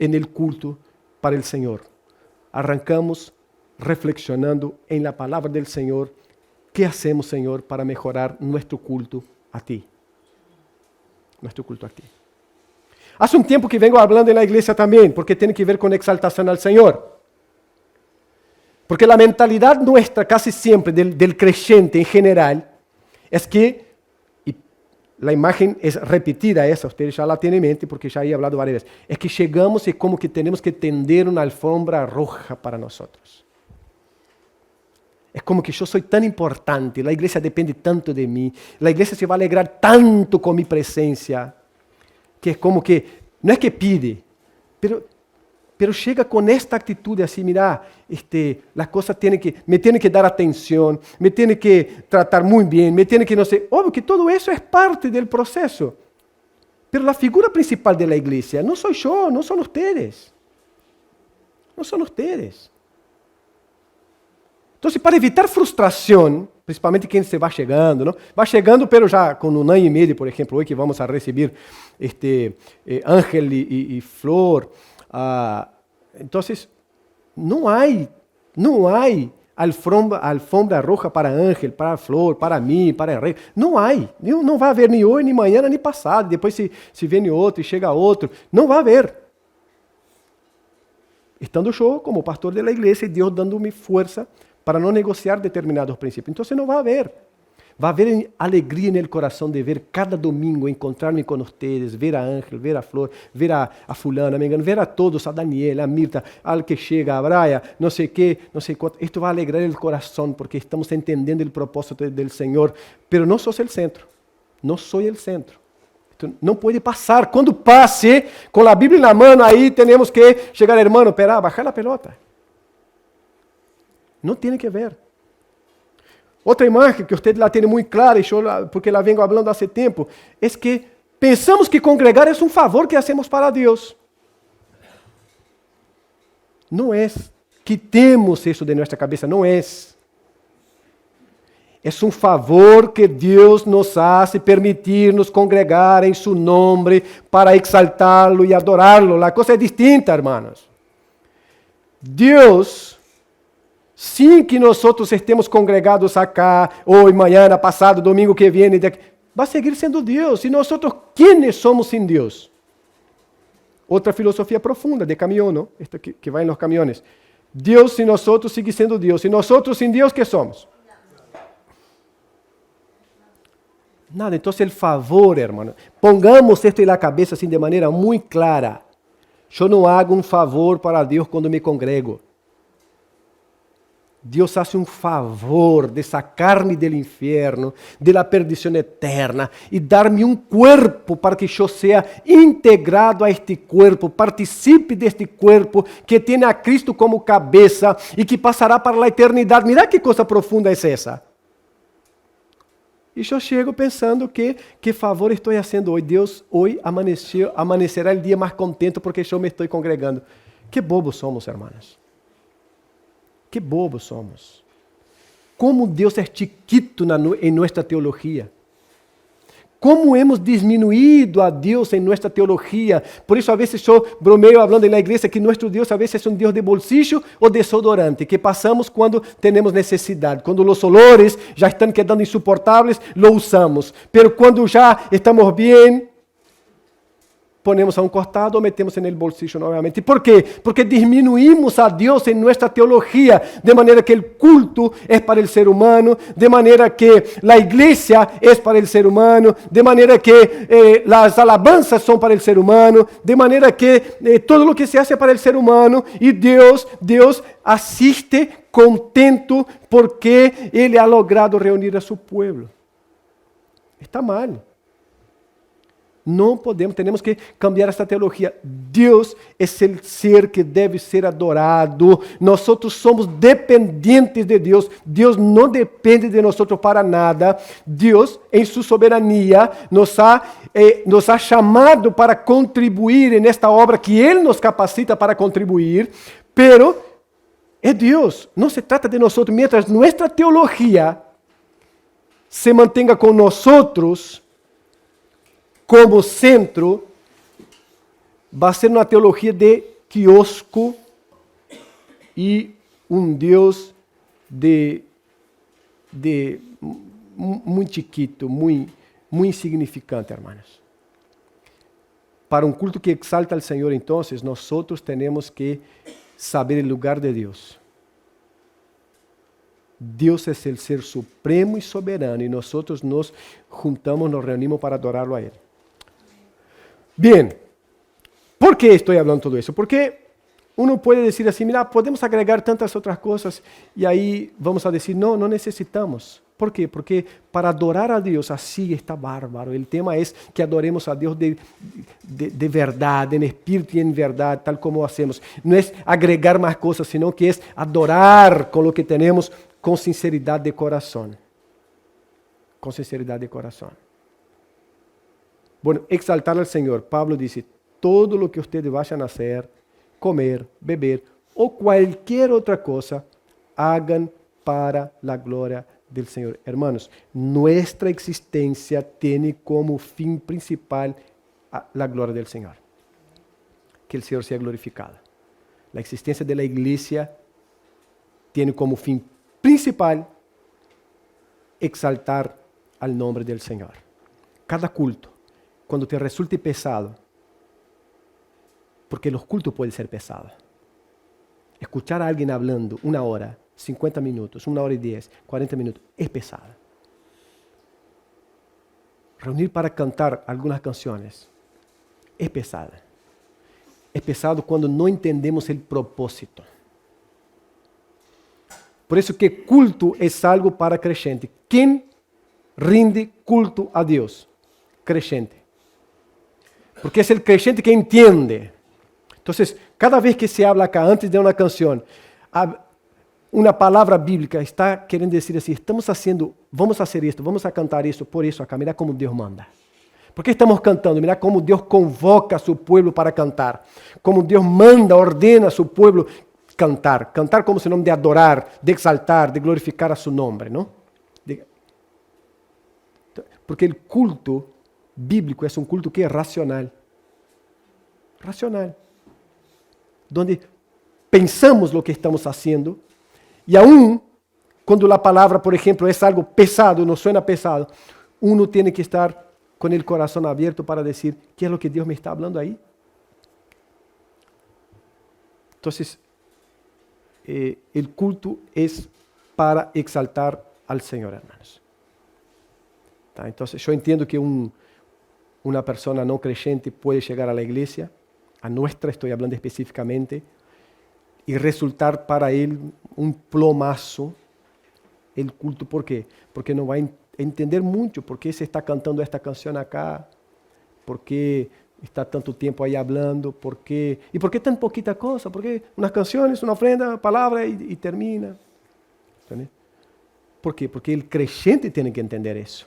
no culto para o Senhor. Arrancamos reflexionando em la palavra do Senhor, que hacemos, Senhor, para mejorar nosso culto a Ti. Nuestro culto aquí. Hace un tiempo que vengo hablando en la iglesia también, porque tiene que ver con exaltación al Señor. Porque la mentalidad nuestra, casi siempre, del creyente en general, es que, y la imagen es repetida esa, ustedes ya la tienen en mente, porque ya he hablado varias veces, es que llegamos y como que tenemos que tender una alfombra roja para nosotros. Es como que yo soy tan importante, la iglesia depende tanto de mí, la iglesia se va a alegrar tanto con mi presencia, que es como que, no es que pide, pero llega con esta actitud de así, mira, las cosas me tienen que dar atención, me tienen que tratar muy bien, me tienen que no sé, obvio que todo eso es parte del proceso, pero la figura principal de la iglesia no soy yo, no son ustedes, no son ustedes. Então, para evitar frustração, principalmente quem se vai chegando, não? Vai chegando, pero já com 1 ano e meio, por exemplo, hoje que vamos a receber Ángel e Flor. Então, não há alfombra roja para Ángel, para Flor, para mim, para Henrique. Não há. Não vai haver nem hoje, nem amanhã, nem passado. Depois se vem outro e chega outro. Não vai haver. Estando eu como pastor da igreja e Deus dando-me força para não negociar determinados princípios. Então, não vai haver. Va a haber alegría en el corazón de ver cada domingo, encontrarme con ustedes, ver a Ángel, ver a Flor, ver a fulana, ver a todos, a Daniel, a Mirta, al que llega, a Braya, no sé qué, no sé cuánto. Esto va a alegrar el corazón porque estamos entendiendo el propósito del Señor. Pero no sos el centro, no soy el centro. Esto no puede pasar. Cuando pase, con la Biblia en la mano, ahí tenemos que llegar, hermano, espera, bajar la pelota. No tiene que ver. Outra imagem que você la tem muito clara, porque la vengo hablando há tempo, é que pensamos que congregar é um favor que hacemos para Deus. Não é. Quitemos isso de nossa cabeça, não é. É um favor que Deus nos hace permitir-nos congregar em seu nome para exaltá-lo e adorá-lo. A coisa é distinta, hermanos. Deus, sim que nós estemos congregados acá, hoje, amanhã, passado, domingo que vem, vai seguir sendo Deus. E nós, quem somos sem Deus? Outra filosofia profunda de caminhão, não? Esta que vai nos caminhões. Deus sem nós sigue sendo Deus. E nós sem Deus, que somos? Nada. Então, o favor, hermano, pongamos isto na cabeça assim de maneira muito clara. Eu não hago um favor para Deus quando me congrego. Deus hace um favor de sacar-me do inferno, da perdição eterna e dar-me um corpo para que eu seja integrado a este corpo, participe deste corpo que tem a Cristo como cabeça e que passará para a eternidade. Mira que coisa profunda é essa. E eu chego pensando que favor estou fazendo hoje. Deus hoje amanhecerá o dia mais contente porque eu me estou congregando. Que bobos somos, hermanos. Que bobos somos. Como Deus é chiquito em nossa teologia. Como hemos diminuído a Deus em nossa teologia. Por isso, a vezes, eu bromeio falando na igreja que nosso Deus, a vezes, é um Deus de bolsillo ou desodorante, que passamos quando temos necessidade. Quando os olores já estão quedando insuportáveis, lo usamos. Pero quando já estamos bem, ponemos a um costado ou metemos no bolsillo novamente. ¿Por quê? Porque diminuímos a Deus em nossa teologia, de maneira que o culto é para o ser humano, de maneira que a igreja é para o ser humano, de maneira que as alabanzas são para o ser humano, de maneira que todo o que se hace é para o ser humano, e Deus assiste contento porque Ele ha logrado reunir a seu povo. Está mal. Não podemos, temos que cambiar esta teologia. Deus é o ser que deve ser adorado. Nós somos dependentes de Deus. Deus não depende de nós para nada. Deus, em sua soberania, nos ha chamado para contribuir nesta obra que Ele nos capacita para contribuir. Pero é Deus. Não se trata de nós. Mientras nossa teologia se mantenha com nós como centro, vai ser uma teologia de quiosco e um Deus muito chiquito, muito insignificante, hermanos. Para um culto que exalta al Senhor, então, nós temos que saber o lugar de Deus. Deus é o ser supremo e soberano e nós nos juntamos, nos reunimos para adorá-lo a Ele. Bem, ¿por que estou falando todo isso? Porque uno pode dizer assim, mira, podemos agregar tantas outras coisas e aí vamos a dizer, não necessitamos. ¿Por quê? Porque para adorar a Deus assim está bárbaro. O tema é que adoremos a Deus de verdade, em espírito e em verdade, tal como hacemos. Não é agregar mais coisas, sino que é adorar com o que temos com sinceridade de coração. Com sinceridade de coração. Bueno, exaltar al Señor. Pablo dice, todo lo que ustedes vayan a hacer, comer, beber o cualquier otra cosa, hagan para la gloria del Señor. Hermanos, nuestra existencia tiene como fin principal la gloria del Señor. Que el Señor sea glorificado. La existencia de la iglesia tiene como fin principal exaltar al nombre del Señor. Cada culto, quando te resulte pesado, porque los cultos pueden ser pesados. Escuchar a alguien hablando 1 hora, 50 minutos, 1 hora y 10, 40 minutos, es pesado. reunir para cantar algunas canciones es pesada. Es pesado cuando no entendemos el propósito. Por eso que culto es algo para creyente. ¿Quién rinde culto a Dios? Creyente. Porque es el creyente que entiende. Entonces, cada vez que se habla acá, antes de una canción, una palabra bíblica está queriendo decir así, vamos a hacer esto, vamos a cantar eso, por eso acá, mira cómo Dios manda. ¿Por qué estamos cantando? Mira cómo Dios convoca a su pueblo para cantar. Cómo Dios manda, ordena a su pueblo cantar. Cantar como sinónimo de adorar, de exaltar, de glorificar a su nombre, ¿no? Porque el culto bíblico es un culto que es racional. Racional. Donde pensamos lo que estamos haciendo y aún cuando la palabra, por ejemplo, es algo pesado, nos suena pesado, uno tiene que estar con el corazón abierto para decir, ¿qué es lo que Dios me está hablando ahí? Entonces, el culto es para exaltar al Señor, hermanos. ¿Tá? Entonces, yo entiendo que una persona no creyente puede llegar a la iglesia, a nuestra estoy hablando específicamente, y resultar para él un plomazo el culto. ¿Por qué? Porque no va a entender mucho por qué se está cantando esta canción acá, por qué está tanto tiempo ahí hablando, y por qué tan poquita cosa, por qué unas canciones, una ofrenda, palabra y termina. ¿Entendés? ¿Por qué? Porque el creyente tiene que entender eso.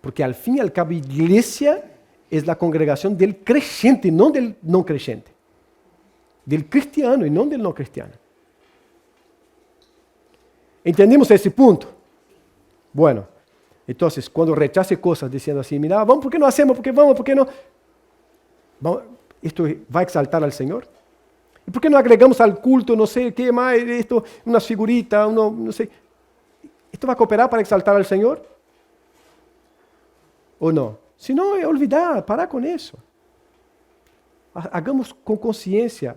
Porque al fin y al cabo, iglesia es la congregación del creyente, no del no creyente. Del cristiano y no del no cristiano. ¿Entendemos ese punto? Bueno, entonces, cuando rechace cosas diciendo así, mira, vamos, ¿por qué no hacemos? ¿Por qué vamos? ¿Por qué no? Vamos, ¿esto va a exaltar al Señor? ¿Y por qué no agregamos al culto, no sé, qué más, esto, unas figuritas, no sé? ¿Esto va a cooperar para exaltar al Señor? ¿O no? Si no, olvidar, parar con eso. Hagamos con conciencia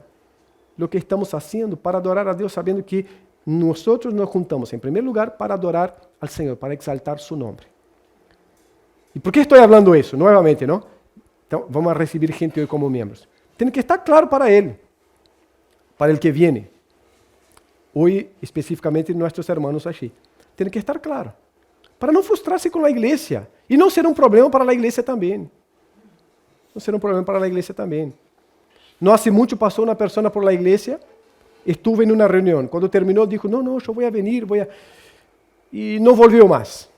lo que estamos haciendo para adorar a Dios, sabiendo que nosotros nos juntamos, en primer lugar, para adorar al Señor, para exaltar su nombre. ¿Y por qué estoy hablando eso? Nuevamente, ¿no? Entonces, vamos a recibir gente hoy como miembros. Tiene que estar claro para él, para el que viene. Hoy, específicamente, nuestros hermanos allí. Tiene que estar claro. Para no frustrarse con la iglesia. Y no ser un problema para la iglesia también. No ser un problema para la iglesia también. No hace mucho pasó una persona por la iglesia, estuve en una reunión. Cuando terminó dijo, no, yo voy a venir, y no volvió más.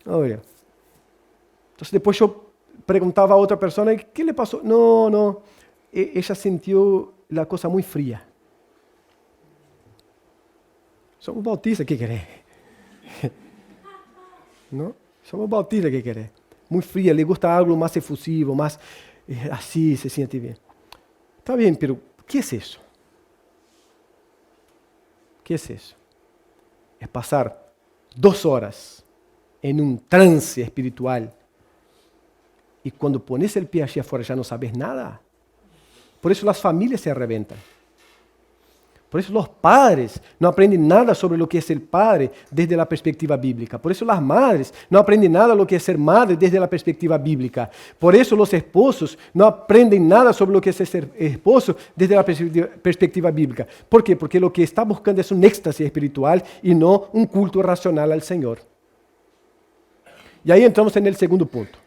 Entonces después yo preguntaba a otra persona, ¿qué le pasó? No, ella sintió la cosa muy fría. Somos bautistas, ¿qué querés? ¿No? Somos bautistas, ¿qué querés? Muy fría, le gusta algo más efusivo, más así, se siente bien. Está bien, pero ¿qué es eso? ¿Qué es eso? Es pasar 2 horas en un trance espiritual y cuando pones el pie allí afuera ya no sabes nada. Por eso las familias se reventan. Por eso los padres no aprenden nada sobre lo que es el padre desde la perspectiva bíblica. Por eso las madres no aprenden nada de lo que es ser madre desde la perspectiva bíblica. Por eso los esposos no aprenden nada sobre lo que es ser esposo desde la perspectiva bíblica. ¿Por qué? Porque lo que está buscando es un éxtasis espiritual y no un culto racional al Señor. Y ahí entramos en el segundo punto.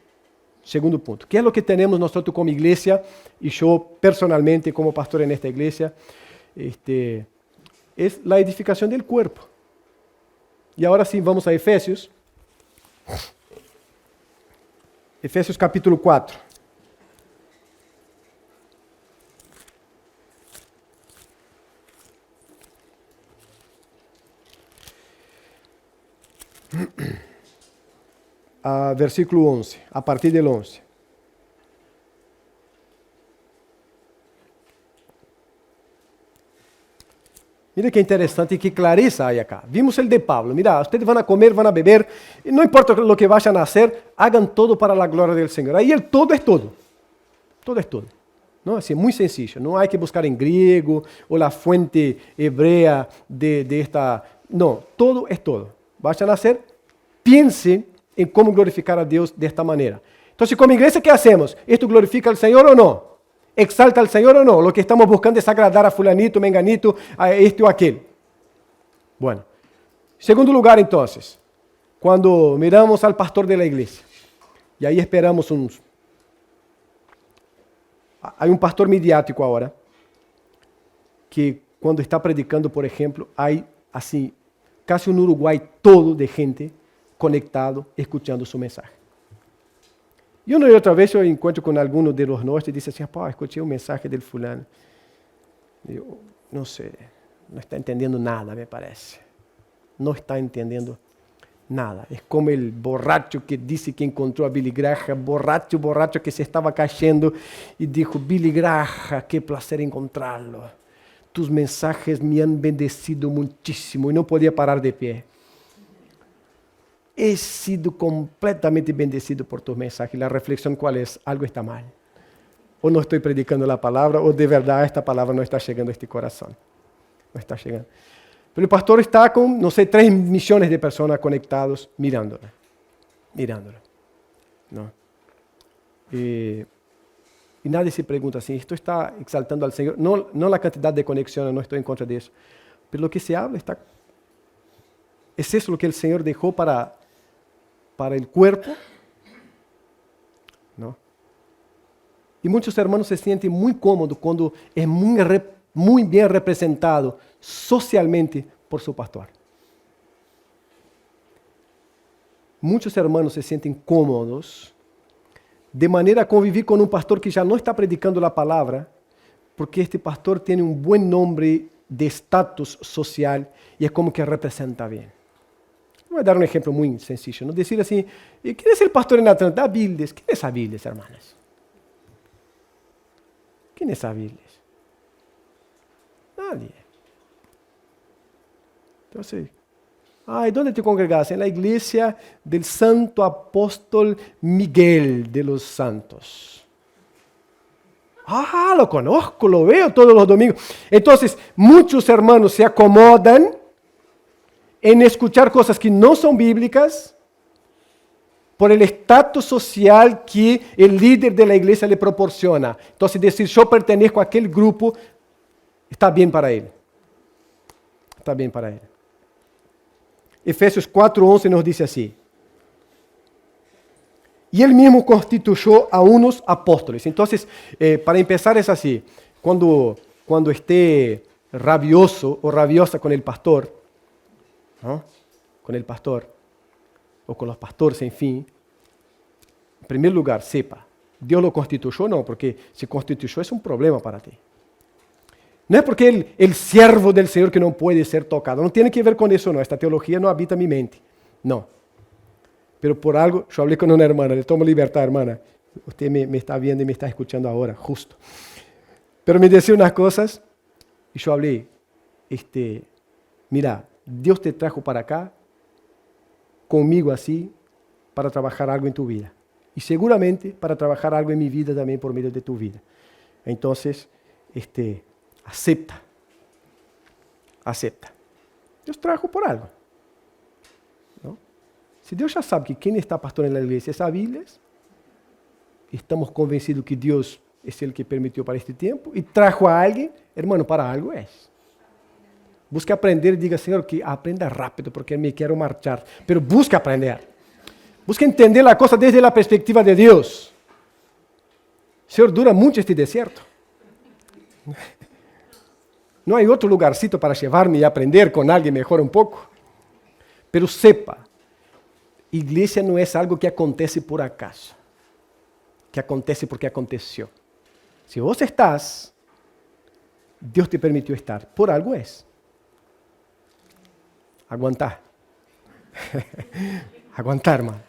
Segundo punto. ¿Qué es lo que tenemos nosotros como iglesia? Y yo personalmente como pastor en esta iglesia, es la edificación del cuerpo. Y ahora sí, vamos a Efesios. Efesios capítulo 4. Versículo 11, a partir del 11. Mira qué interesante y qué clareza hay acá. Vimos el de Pablo. Mira, ustedes van a comer, van a beber, no importa lo que vayan a hacer, hagan todo para la gloria del Señor. Ahí el todo es todo. Todo es todo. ¿No? Así, muy sencillo. No hay que buscar en griego o la fuente hebrea de esta... No, todo es todo. Vayan a hacer, piensen en cómo glorificar a Dios de esta manera. Entonces, como iglesia, ¿qué hacemos? ¿Esto glorifica al Señor o no? ¿Exalta al Señor o no? Lo que estamos buscando es agradar a fulanito, menganito, a este o aquel. Bueno, segundo lugar entonces, cuando miramos al pastor de la iglesia, y ahí esperamos hay un pastor mediático ahora, que cuando está predicando, por ejemplo, hay así, casi un Uruguay todo de gente conectado, escuchando su mensaje. Y una y otra vez yo encuentro con alguno de los nuestros y dice así, pá, escuché un mensaje del fulano. Yo, no sé, no está entendiendo nada, me parece. No está entendiendo nada. Es como el borracho que dice que encontró a Billy Graham, borracho que se estaba cayendo y dijo, Billy Graham, qué placer encontrarlo. Tus mensajes me han bendecido muchísimo y no podía parar de pie. He sido completamente bendecido por tus mensajes. La reflexión, ¿cuál es? Algo está mal. O no estoy predicando la palabra, o de verdad esta palabra no está llegando a este corazón. No está llegando. Pero el pastor está con, no sé, 3 millones de personas conectados mirándolo. ¿No? Y nadie se pregunta si esto está exaltando al Señor. No la cantidad de conexiones, no estoy en contra de eso. Pero lo que se habla está... ¿Es eso lo que el Señor dejó para el cuerpo? ¿No? Y muchos hermanos se sienten muy cómodos cuando es muy bien representado socialmente por su pastor. Muchos hermanos se sienten cómodos de manera a convivir con un pastor que ya no está predicando la palabra, porque este pastor tiene un buen nombre de estatus social y es como que representa bien. Voy a dar un ejemplo muy sencillo, ¿no? Decir así, ¿quién es el pastor en Atlanta? Avildes. ¿Quién es Avildes, hermanas? ¿Quién es Avildes? Nadie. Entonces, ¿dónde te congregas? En la iglesia del Santo Apóstol Miguel de los Santos. Lo conozco, lo veo todos los domingos. Entonces, muchos hermanos se acomodan en escuchar cosas que no son bíblicas por el estatus social que el líder de la iglesia le proporciona. Entonces, decir yo pertenezco a aquel grupo está bien para él. Está bien para él. Efesios 4:11 nos dice así. Y él mismo constituyó a unos apóstoles. Entonces, para empezar es así. Cuando esté rabioso o rabiosa con el pastor, ¿no? Con el pastor o con los pastores, en fin, en primer lugar, sepa, ¿Dios lo constituyó? No, porque si constituyó es un problema para ti. No es porque el siervo del Señor que no puede ser tocado, no tiene que ver con eso, no, esta teología no habita mi mente, no. Pero por algo, yo hablé con una hermana, le tomo libertad, hermana, usted me está viendo y me está escuchando ahora, justo. Pero me decía unas cosas y yo hablé, mira, Dios te trajo para acá, conmigo así, para trabajar algo en tu vida. Y seguramente para trabajar algo en mi vida también por medio de tu vida. Entonces, acepta. Dios trajo por algo. ¿No? Si Dios ya sabe que quien está pastor en la iglesia es Avilés, estamos convencidos que Dios es el que permitió para este tiempo y trajo a alguien, hermano, para algo es. Busque aprender y diga, Señor, que aprenda rápido porque me quiero marchar. Pero busque aprender. Busque entender la cosa desde la perspectiva de Dios. Señor, dura mucho este desierto. No hay otro lugarcito para llevarme y aprender con alguien mejor un poco. Pero sepa, iglesia no es algo que acontece por acaso. Que acontece porque aconteció. Si vos estás, Dios te permitió estar. Por algo es. Aguantar. Aguantar, hermano.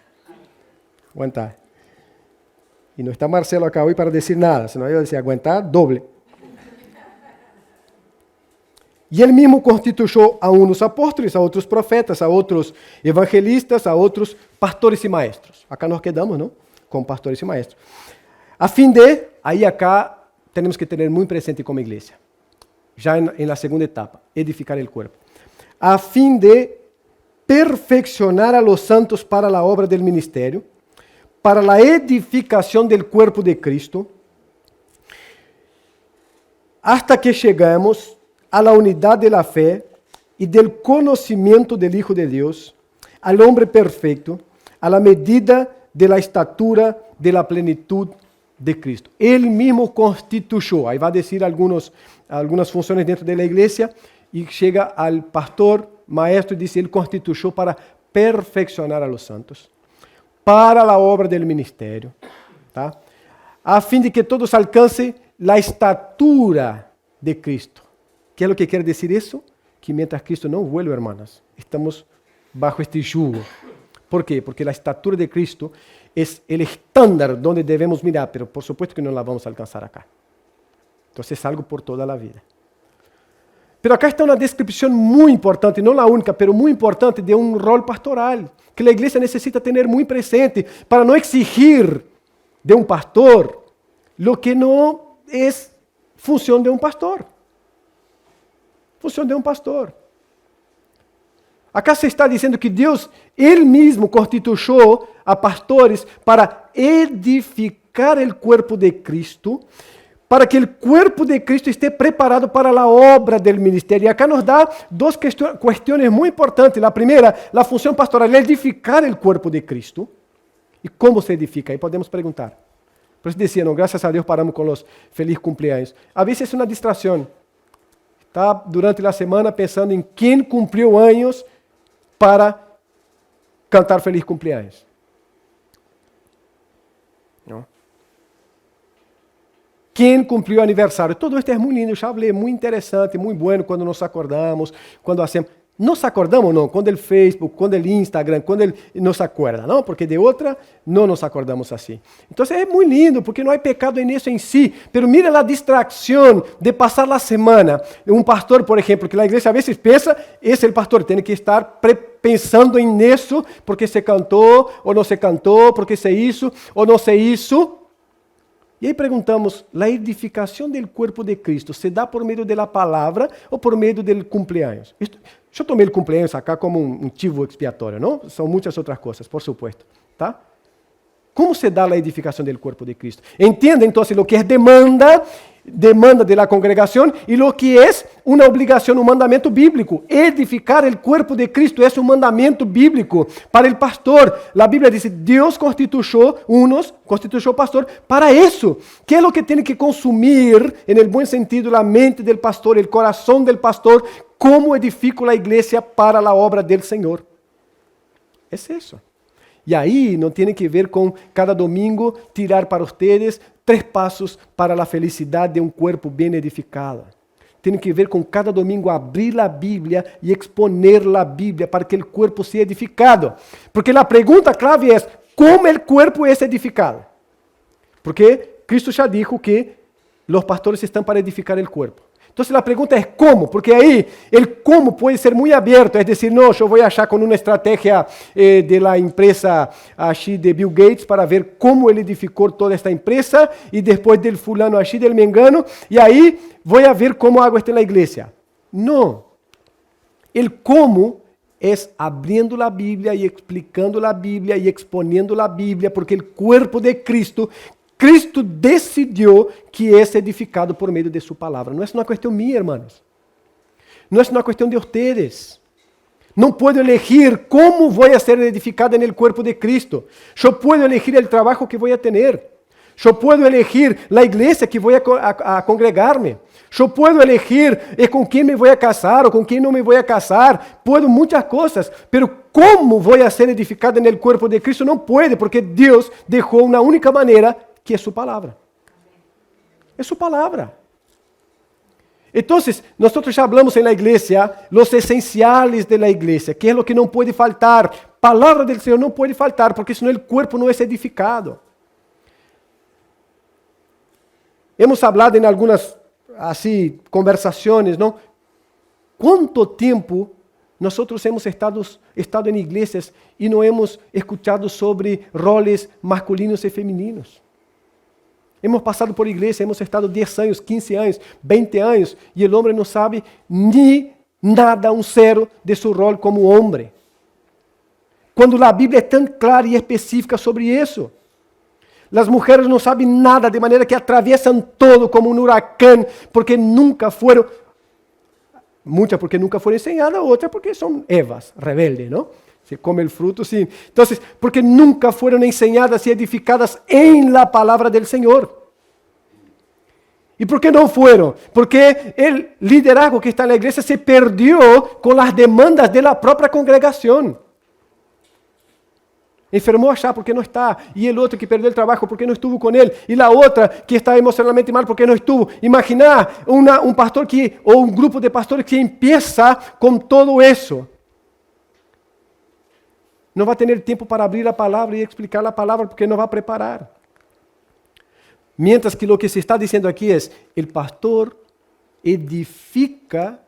Aguantar. Y no está Marcelo acá hoy para decir nada, senão yo decía aguantar doble. E ele mesmo constituyó a unos apóstoles, a outros profetas, a outros evangelistas, a outros pastores e maestros. Acá nós quedamos, ¿no? Com pastores e maestros. A fim de, aí acá temos que ter muito presente como igreja, já em la segunda etapa, edificar o corpo. A fim de perfeccionar a los santos para la obra del ministerio, para la edificación del cuerpo de Cristo, hasta que chegamos a la unidad de la fe y del conocimiento del Hijo de Dios, al hombre perfecto, a la medida de la estatura de la plenitud de Cristo. Él mismo constituyó, ahí va a decir algunas funciones dentro de la iglesia, y llega al pastor, maestro, y dice, él constituyó para perfeccionar a los santos, para la obra del ministerio, ¿tá? A fin de que todos alcancen la estatura de Cristo. ¿Qué es lo que quiere decir eso? Que mientras Cristo no vuelva, hermanas, estamos bajo este yugo. ¿Por qué? Porque la estatura de Cristo es el estándar donde debemos mirar, pero por supuesto que no la vamos a alcanzar acá. Entonces es algo por toda la vida. Pero acá está una descripción muy importante, no la única, pero muy importante, de un rol pastoral, que la iglesia necesita tener muy presente para no exigir de un pastor lo que no es función de un pastor. Función de un pastor. Acá se está diciendo que Dios, Él mismo constituyó a pastores para edificar el cuerpo de Cristo, para que el cuerpo de Cristo esté preparado para la obra del ministerio. Y acá nos da dos cuestiones muy importantes. La primera, la función pastoral, edificar el cuerpo de Cristo. ¿Y cómo se edifica? Ahí podemos preguntar. Por eso decía, no, gracias a Dios paramos con los feliz cumpleaños. A veces es una distracción. Está durante la semana pensando en quién cumplió años para cantar feliz cumpleaños. ¿No? ¿Quién cumplió aniversário? Todo esto es muy lindo, ya hablé, muy interesante, muy bueno cuando nos acordamos, cuando hacemos. Nos acordamos, não, quando el Facebook, quando el Instagram, quando ele nos acuerda, não? Porque de outra não nos acordamos assim. Então é muito lindo, porque não há pecado nisso em si, pero mira a distracção de passar a semana. Um pastor, por exemplo, que a igreja a vezes pensa, esse é o pastor, tem que estar pensando em isso, porque se cantou, ou não se cantou, porque se isso, ou não se isso. E aí perguntamos, a edificação do corpo de Cristo se dá por meio da palavra ou por meio do cumpleaños? Eu tomei o cumpleaños acá como um chivo expiatório, não? São muitas outras coisas, por supuesto. Tá? Como se dá a edificação do corpo de Cristo? Entenda, então, o que é demanda da congregação e o que é uma obrigação, um mandamento bíblico. Edificar o corpo de Cristo é um mandamento bíblico para o pastor. A Bíblia diz, Deus constituyó pastor para isso. Que é o que tem que consumir, en el buen sentido, a mente do pastor, o coração do pastor, como edifico a igreja para a obra do Senhor. É isso. E aí não tem que ver com cada domingo tirar para vocês 3 passos para a felicidade de um corpo bem edificado. Tem que ver com cada domingo abrir a Bíblia e exponer a Bíblia para que o corpo seja edificado. Porque a pergunta clave é, como o corpo é edificado? Porque Cristo já disse que os pastores estão para edificar o corpo. Entonces la pregunta es ¿cómo? Porque ahí el cómo puede ser muy abierto, es decir, no, yo voy allá con una estrategia de la empresa allí de Bill Gates para ver cómo él edificó toda esta empresa y después del fulano allí, del mengano, y ahí voy a ver cómo hago esto en la iglesia. No, el cómo es abriendo la Biblia y explicando la Biblia y exponiendo la Biblia, porque el cuerpo de Cristo decidiu que é edificado por meio de sua palavra. Não é uma questão minha, hermanos. Não é uma questão de vocês. Não posso elegir como vou ser edificado no corpo de Cristo. Eu posso elegir o trabalho que vou ter. Eu posso elegir a igreja que vou a congregar-me. Eu posso elegir com quem me vou casar ou com quem não me vou casar. Posso muitas coisas, mas como vou ser edificado no corpo de Cristo não pode, porque Deus deixou uma única maneira, que é sua palavra. É sua palavra. Então, nós já falamos na igreja os essenciais da igreja, que é o que não pode faltar. Palavra do Senhor não pode faltar, porque senão o corpo não é edificado. Hemos hablado em algumas assim conversações, não? Quanto tempo nós hemos estado em igrejas e não hemos escuchado sobre roles masculinos e femininos? Hemos passado por igreja, hemos estado 10 anos, 15 anos, 20 anos, e o homem não sabe nem nada, um zero, de seu rol como homem. Quando a Bíblia é tão clara e específica sobre isso. As mulheres não sabem nada, de maneira que atravessam todo como um huracão, porque nunca foram, muitas porque nunca foram ensinadas, outras porque são Evas, rebeldes, não? Se come o fruto, sim. Então, porque nunca foram ensinadas e edificadas em la palavra del Senhor. ¿Y por qué no fueron? Porque el liderazgo que está en la iglesia se perdió con las demandas de la propia congregación. Enfermó allá porque no está. Y el otro que perdió el trabajo porque no estuvo con él. Y la otra que está emocionalmente mal porque no estuvo. Imagina un pastor o un grupo de pastores que empieza con todo eso. No va a tener tiempo para abrir la palabra y explicar la palabra porque no va a preparar. Mientras que lo que se está diciendo aquí es, el pastor edifica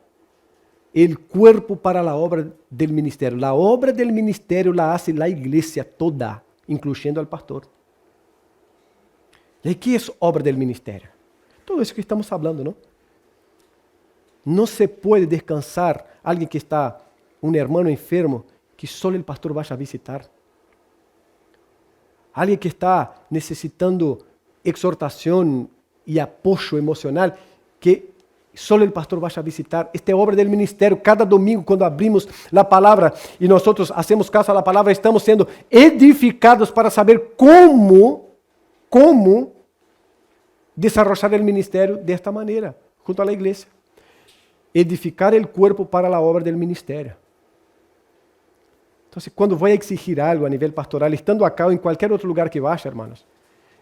el cuerpo para la obra del ministerio. La obra del ministerio la hace la iglesia toda, incluyendo al pastor. ¿Y qué es obra del ministerio? Todo eso que estamos hablando, ¿no? No se puede descansar alguien que está, un hermano enfermo, que solo el pastor vaya a visitar. Alguien que está necesitando exhortación y apoyo emocional, que solo el pastor vaya a visitar. Esta es obra del ministerio. Cada domingo, cuando abrimos la palabra y nosotros hacemos caso a la palabra, estamos siendo edificados para saber cómo desarrollar el ministerio de esta manera, junto a la iglesia. Edificar el cuerpo para la obra del ministerio. Entonces, cuando voy a exigir algo a nivel pastoral, estando acá o en cualquier otro lugar que vaya, hermanos,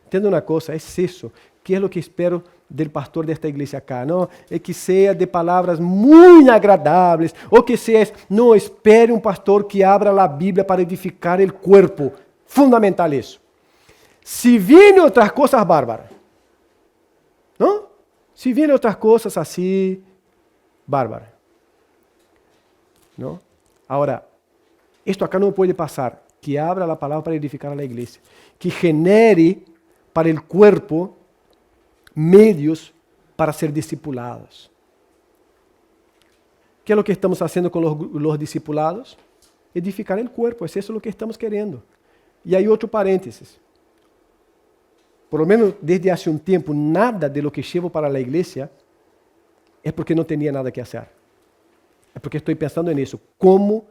entenda una cosa, es eso. ¿Qué es lo que espero del pastor de esta iglesia acá? No es que sea de palabras muy agradables, o que sea, no, espere un pastor que abra la Biblia para edificar el cuerpo. Fundamental eso. Si vienen otras cosas bárbaras, ¿no? Si vienen otras cosas así, bárbaras, ¿no? Ahora, esto acá no puede pasar. Que abra la palabra para edificar a la iglesia. Que genere para el cuerpo medios para ser discipulados. ¿Qué es lo que estamos haciendo con los discipulados? Edificar el cuerpo, es eso lo que estamos queriendo. Y hay otro paréntesis. Por lo menos desde hace un tiempo, nada de lo que llevo para la iglesia es porque no tenía nada que hacer. Es porque estoy pensando en eso. ¿Cómo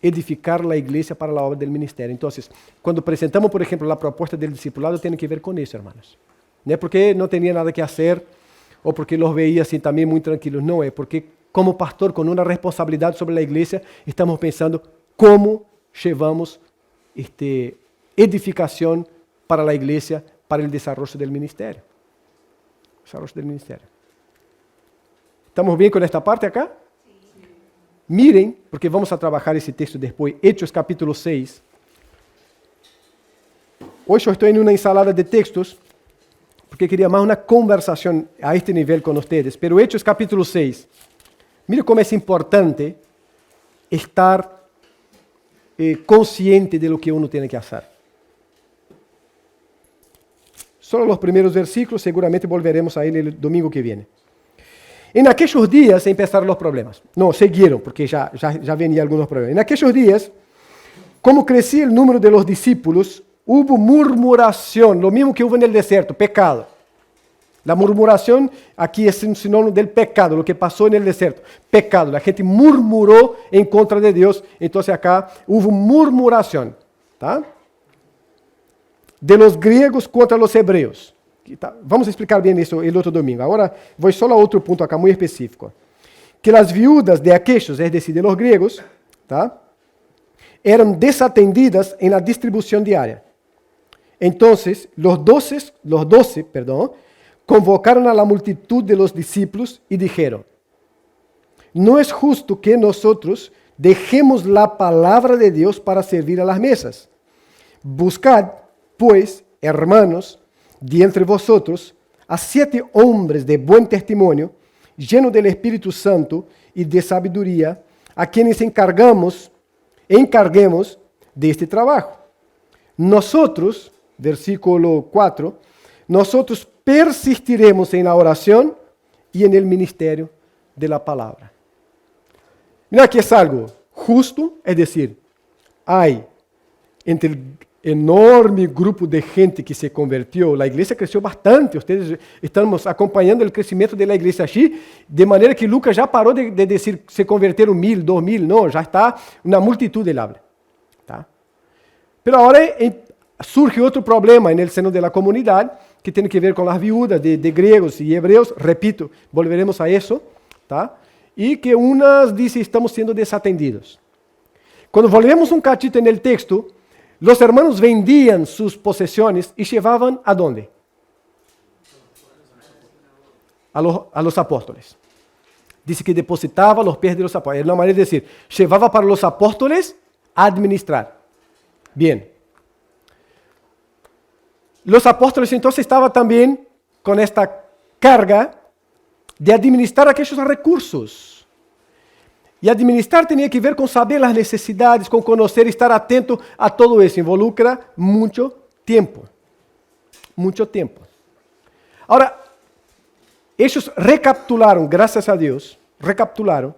edificar la iglesia para la obra del ministerio? Entonces, cuando presentamos, por ejemplo, la propuesta del discipulado, tiene que ver con eso, hermanos. No es porque no tenía nada que hacer o porque los veía así también muy tranquilos. No, es porque como pastor, con una responsabilidad sobre la iglesia, estamos pensando cómo llevamos edificación para la iglesia, para el desarrollo del ministerio. Desarrollo del ministerio. ¿Estamos bien con esta parte acá? Miren, porque vamos a trabajar ese texto después, Hechos capítulo 6. Hoy yo estoy en una ensalada de textos, porque quería más una conversación a este nivel con ustedes. Pero Hechos capítulo 6, miren cómo es importante estar consciente de lo que uno tiene que hacer. Solo los primeros versículos, seguramente volveremos a él el domingo que viene. En aquellos días empezaron los problemas. No, siguieron, porque ya venían algunos problemas. En aquellos días, como crecía el número de los discípulos, hubo murmuración, lo mismo que hubo en el desierto, pecado. La murmuración aquí es un sinónimo del pecado, lo que pasó en el desierto. Pecado, la gente murmuró en contra de Dios, entonces acá hubo murmuración, ¿tá? De los griegos contra los hebreos. Vamos a explicar bien eso el otro domingo. Ahora voy solo a otro punto acá muy específico. Que las viudas de aquellos, es decir, de los griegos, ¿tá?, eran desatendidas en la distribución diaria. Entonces, los doce, convocaron a la multitud de los discípulos y dijeron: no es justo que nosotros dejemos la palabra de Dios para servir a las mesas. Buscad, pues, hermanos, de entre vosotros a 7 hombres de buen testimonio, llenos del Espíritu Santo y de sabiduría, a quienes encarguemos de este trabajo. Nosotros, versículo 4, nosotros persistiremos en la oración y en el ministerio de la palabra. Mira que es algo justo, es decir, hay entre el enorme grupo de gente que se convirtió, la iglesia creció bastante, ustedes estamos acompañando el crecimiento de la iglesia allí, de manera que Lucas ya paró de decir se convirtieron 1000, 2000, no, ya está una multitud del habla. ¿Tá? Pero ahora surge otro problema en el seno de la comunidad que tiene que ver con las viudas de griegos y hebreos, repito, volveremos a eso, ¿tá? Y que unas dicen estamos siendo desatendidos. Cuando volvemos un cachito en el texto, los hermanos vendían sus posesiones y llevaban ¿a dónde? A los apóstoles. Dice que depositaba a los pies de los apóstoles. Es una manera de decir, llevaba para los apóstoles a administrar. Bien. Los apóstoles entonces estaban también con esta carga de administrar aquellos recursos. Y administrar tenía que ver con saber las necesidades, con conocer, estar atento a todo eso. Involucra mucho tiempo. Mucho tiempo. Ahora, ellos recapitularon, gracias a Dios, recapitularon.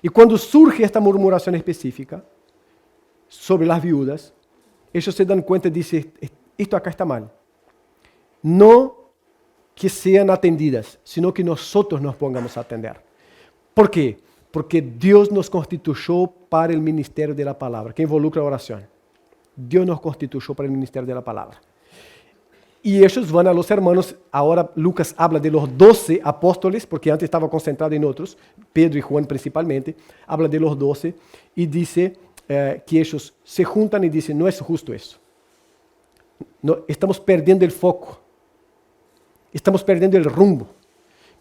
Y cuando surge esta murmuración específica sobre las viudas, ellos se dan cuenta y dicen, esto acá está mal. No que sean atendidas, sino que nosotros nos pongamos a atender. ¿Por qué? Porque Dios nos constituyó para el ministerio de la palabra, que involucra oración. Dios nos constituyó para el ministerio de la palabra. Y ellos van a los hermanos, ahora Lucas habla de los 12 apóstoles, porque antes estaba concentrado en otros, Pedro y Juan principalmente, habla de los 12 y dice que ellos se juntan y dicen, no es justo eso. No, estamos perdiendo el foco. Estamos perdiendo el rumbo.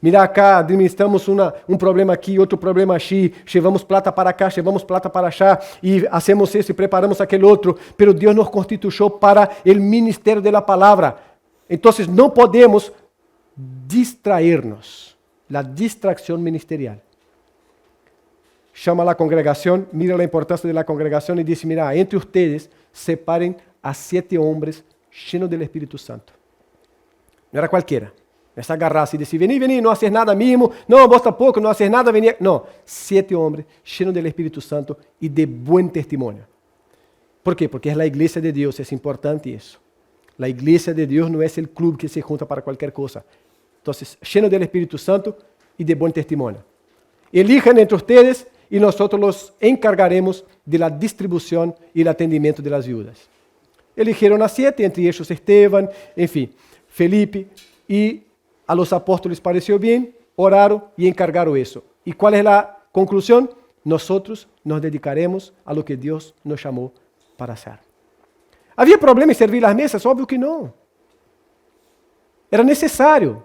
Mira acá, administramos un problema aquí, otro problema allí, llevamos plata para acá, llevamos plata para allá, y hacemos eso y preparamos aquel otro, pero Dios nos constituyó para el ministerio de la palabra. Entonces no podemos distraernos, la distracción ministerial. Llama a la congregación, mira la importancia de la congregación y dice, mira, entre ustedes separen a 7 hombres llenos del Espíritu Santo. No era cualquiera. No es agarrarse y decir, vení, no haces nada mismo, no, vos tampoco, no haces nada, vení. No, 7 hombres llenos del Espíritu Santo y de buen testimonio. ¿Por qué? Porque es la iglesia de Dios, es importante eso. La iglesia de Dios no es el club que se junta para cualquier cosa. Entonces, lleno del Espíritu Santo y de buen testimonio. Elijan entre ustedes y nosotros los encargaremos de la distribución y el atendimiento de las viudas. Eligieron a 7, entre ellos Esteban, en fin, Felipe, y a los apóstoles pareció bien, oraron y encargaron eso. ¿Y cuál es la conclusión? Nosotros nos dedicaremos a lo que Dios nos llamó para hacer. ¿Había problema en servir las mesas? Obvio que no. Era necesario.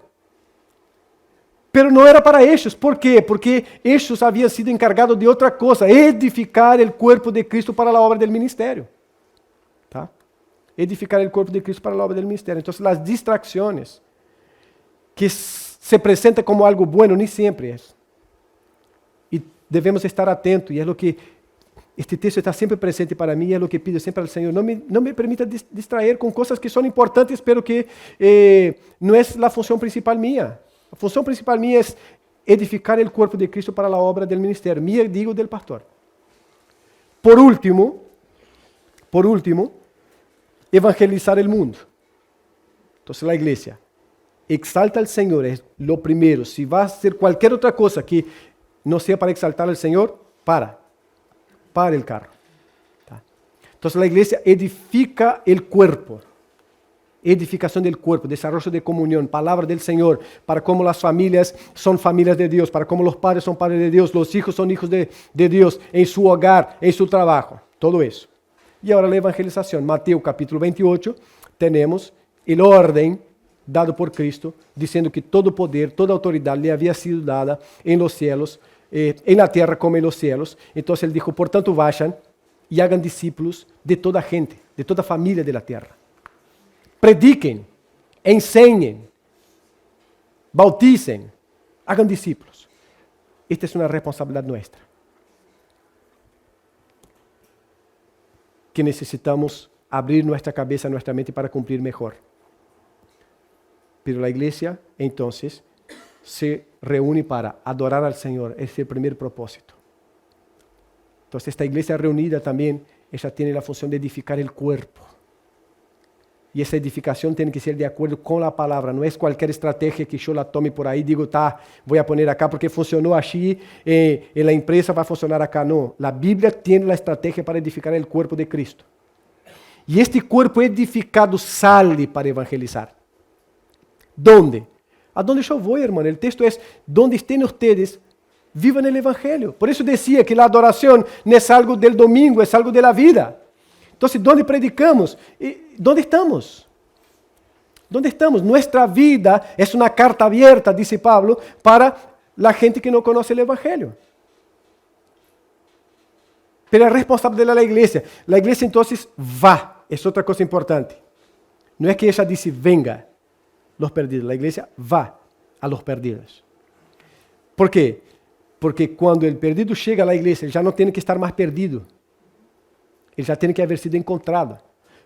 Pero no era para ellos. ¿Por qué? Porque ellos habían sido encargados de otra cosa, edificar el cuerpo de Cristo para la obra del ministerio. ¿Tá? Edificar el cuerpo de Cristo para la obra del ministerio. Entonces las distracciones que se presentan como algo bueno, ni siempre es. Y debemos estar atentos, y es lo que este texto está siempre presente para mí, y es lo que pido siempre al Señor. No me permita distraer con cosas que son importantes, pero que no es la función principal mía. La función principal mía es edificar el cuerpo de Cristo para la obra del ministerio, mía digo del pastor. Por último, evangelizar el mundo. Entonces la iglesia exalta al Señor, es lo primero. Si va a hacer cualquier otra cosa que no sea para exaltar al Señor, para el carro. ¿Tá? Entonces la iglesia edifica el cuerpo. Edificación del cuerpo, desarrollo de comunión, palabra del Señor, para cómo las familias son familias de Dios, para cómo los padres son padres de Dios, los hijos son hijos de Dios, en su hogar, en su trabajo, todo eso. Y ahora la evangelización. Mateo capítulo 28, tenemos el orden dado por Cristo, diciendo que todo poder, toda autoridad le había sido dada en los cielos, en la tierra como en los cielos. Entonces él dijo, por tanto vayan y hagan discípulos de toda gente, de toda familia de la tierra. Prediquen, enseñen, bauticen, hagan discípulos. Esta es una responsabilidad nuestra, que necesitamos abrir nuestra cabeza, nuestra mente para cumplir mejor. Pero la iglesia, entonces, se reúne para adorar al Señor. Ese es el primer propósito. Entonces esta iglesia reunida también, ella tiene la función de edificar el cuerpo. Y esa edificación tiene que ser de acuerdo con la palabra. No es cualquier estrategia que yo la tome por ahí y digo, voy a poner acá porque funcionó así, en la empresa va a funcionar acá. No, la Biblia tiene la estrategia para edificar el cuerpo de Cristo. Y este cuerpo edificado sale para evangelizar. ¿Dónde? ¿A dónde yo voy, hermano? El texto es, donde estén ustedes, vivan el evangelio. Por eso decía que la adoración no es algo del domingo, es algo de la vida. Entonces, ¿dónde predicamos? ¿Dónde estamos? ¿Dónde estamos? Nuestra vida es una carta abierta, dice Pablo, para la gente que no conoce el evangelio. Pero es responsable de la iglesia. La iglesia entonces va, es otra cosa importante. No es que ella dice, venga, los perdidos. La iglesia va a los perdidos. ¿Por qué? Porque cuando el perdido llega a la iglesia, él ya no tiene que estar más perdido. Él ya tiene que haber sido encontrado.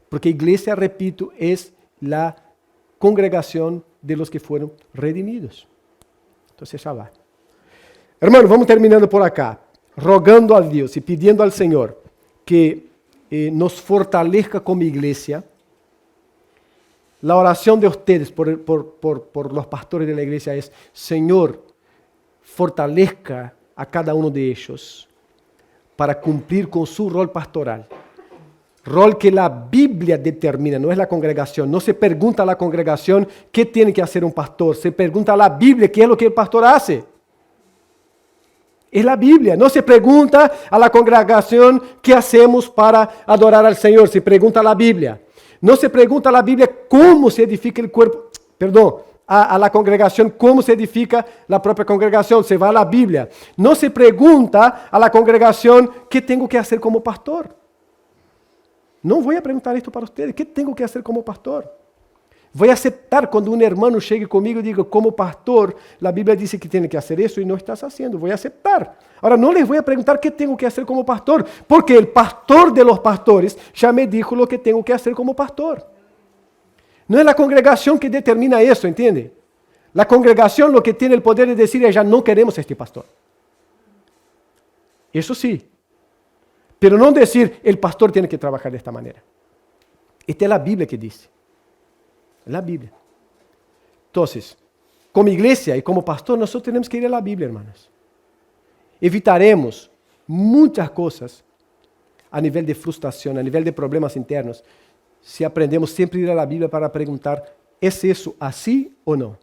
Porque iglesia, repito, es la congregación de los que fueron redimidos. Entonces ya va. Hermano, vamos terminando por acá. Rogando a Dios y pidiendo al Señor que nos fortalezca como iglesia. La oración de ustedes por los pastores de la iglesia es, Señor, fortalezca a cada uno de ellos para cumplir con su rol pastoral. Rol que la Biblia determina, no es la congregación. No se pregunta a la congregación qué tiene que hacer un pastor. Se pregunta a la Biblia qué es lo que el pastor hace. Es la Biblia. No se pregunta a la congregación qué hacemos para adorar al Señor. Se pregunta a la Biblia. No se pregunta a la Biblia cómo se edifica el cuerpo. A la congregación cómo se edifica la propia congregación. Se va a la Biblia. No se pregunta a la congregación qué tengo que hacer como pastor. No voy a preguntar esto para ustedes. ¿Qué tengo que hacer como pastor? Voy a aceptar cuando un hermano llegue conmigo y diga, como pastor, la Biblia dice que tiene que hacer eso y no estás haciendo. Voy a aceptar. Ahora no les voy a preguntar qué tengo que hacer como pastor, porque el pastor de los pastores ya me dijo lo que tengo que hacer como pastor. No es la congregación que determina eso, ¿entiende? La congregación lo que tiene el poder de decir es, ya no queremos a este pastor. Eso sí. Pero no decir, el pastor tiene que trabajar de esta manera. Esta es la Biblia que dice. La Biblia. Entonces, como iglesia y como pastor, nosotros tenemos que ir a la Biblia, hermanos. Evitaremos muchas cosas a nivel de frustración, a nivel de problemas internos, si aprendemos siempre a ir a la Biblia para preguntar, ¿es eso así o no?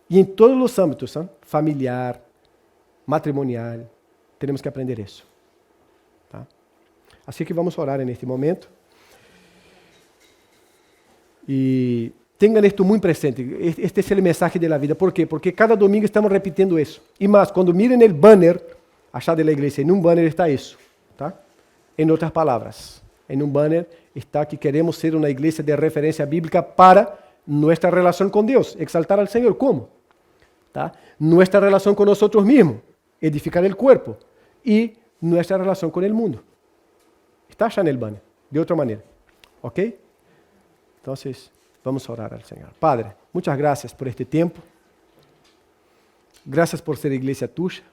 Y en todos los ámbitos, familiar, matrimonial, tenemos que aprender eso. ¿Tá? Así que vamos a orar en este momento. Y tengan esto muy presente. Este es el mensaje de la vida. ¿Por qué? Porque cada domingo estamos repitiendo eso. Y más, cuando miren el banner allá de la iglesia, en un banner está eso. ¿Tá? En otras palabras, en un banner está que queremos ser una iglesia de referencia bíblica para nuestra relación con Dios. Exaltar al Señor. ¿Cómo? ¿Tá? Nuestra relación con nosotros mismos. Edificar el cuerpo. Y nuestra relación con el mundo. Está allá en el banner. De otra manera. ¿Ok? Entonces, vamos a orar al Señor. Padre, muchas gracias por este tiempo. Gracias por ser iglesia tuya.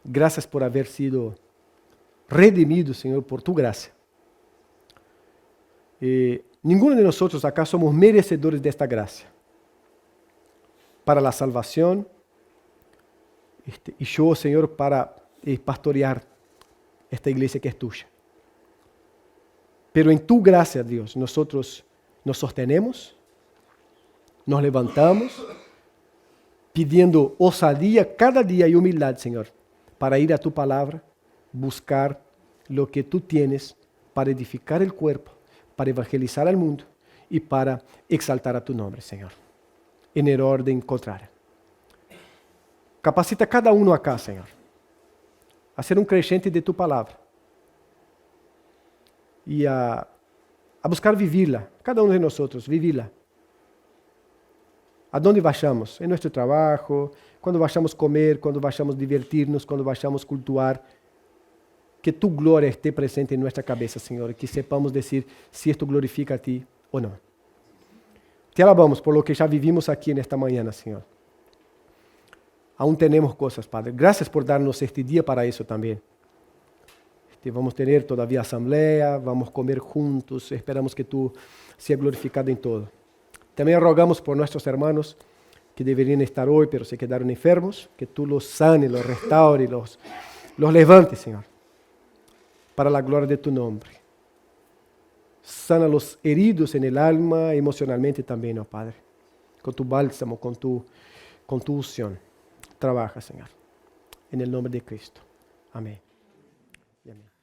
Gracias por haber sido redimido, Señor, por tu gracia. Ninguno de nosotros acá somos merecedores de esta gracia. Para la salvación. Y yo, Señor, para pastorear esta iglesia que es tuya. Pero en tu gracia, Dios, nosotros nos sostenemos, nos levantamos, pidiendo osadía cada día y humildad, Señor, para ir a tu palabra, buscar lo que tú tienes para edificar el cuerpo, para evangelizar al mundo y para exaltar a tu nombre, Señor, en el orden contrario. Capacita a cada uno acá, Señor, a ser un creyente de tu palabra. Y a buscar vivirla, cada uno de nosotros, vivirla. ¿A dónde vayamos? En nuestro trabajo, cuando vayamos a comer, cuando vayamos a divertirnos, cuando vayamos a cultuar. Que tu gloria esté presente en nuestra cabeza, Señor, y que sepamos decir si esto glorifica a ti o no. Te alabamos por lo que ya vivimos aquí en esta mañana, Señor. Aún tenemos cosas, Padre. Gracias por darnos este día para eso también. Vamos a tener todavía asamblea, vamos a comer juntos, esperamos que tú seas glorificado en todo. También rogamos por nuestros hermanos que deberían estar hoy, pero se quedaron enfermos, que tú los sanes, los restaures, los levantes, Señor, para la gloria de tu nombre. Sana los heridos en el alma, emocionalmente también, oh Padre. Con tu bálsamo, con tu unción. Trabaja, Señor. En el nombre de Cristo. Amén. Y amén.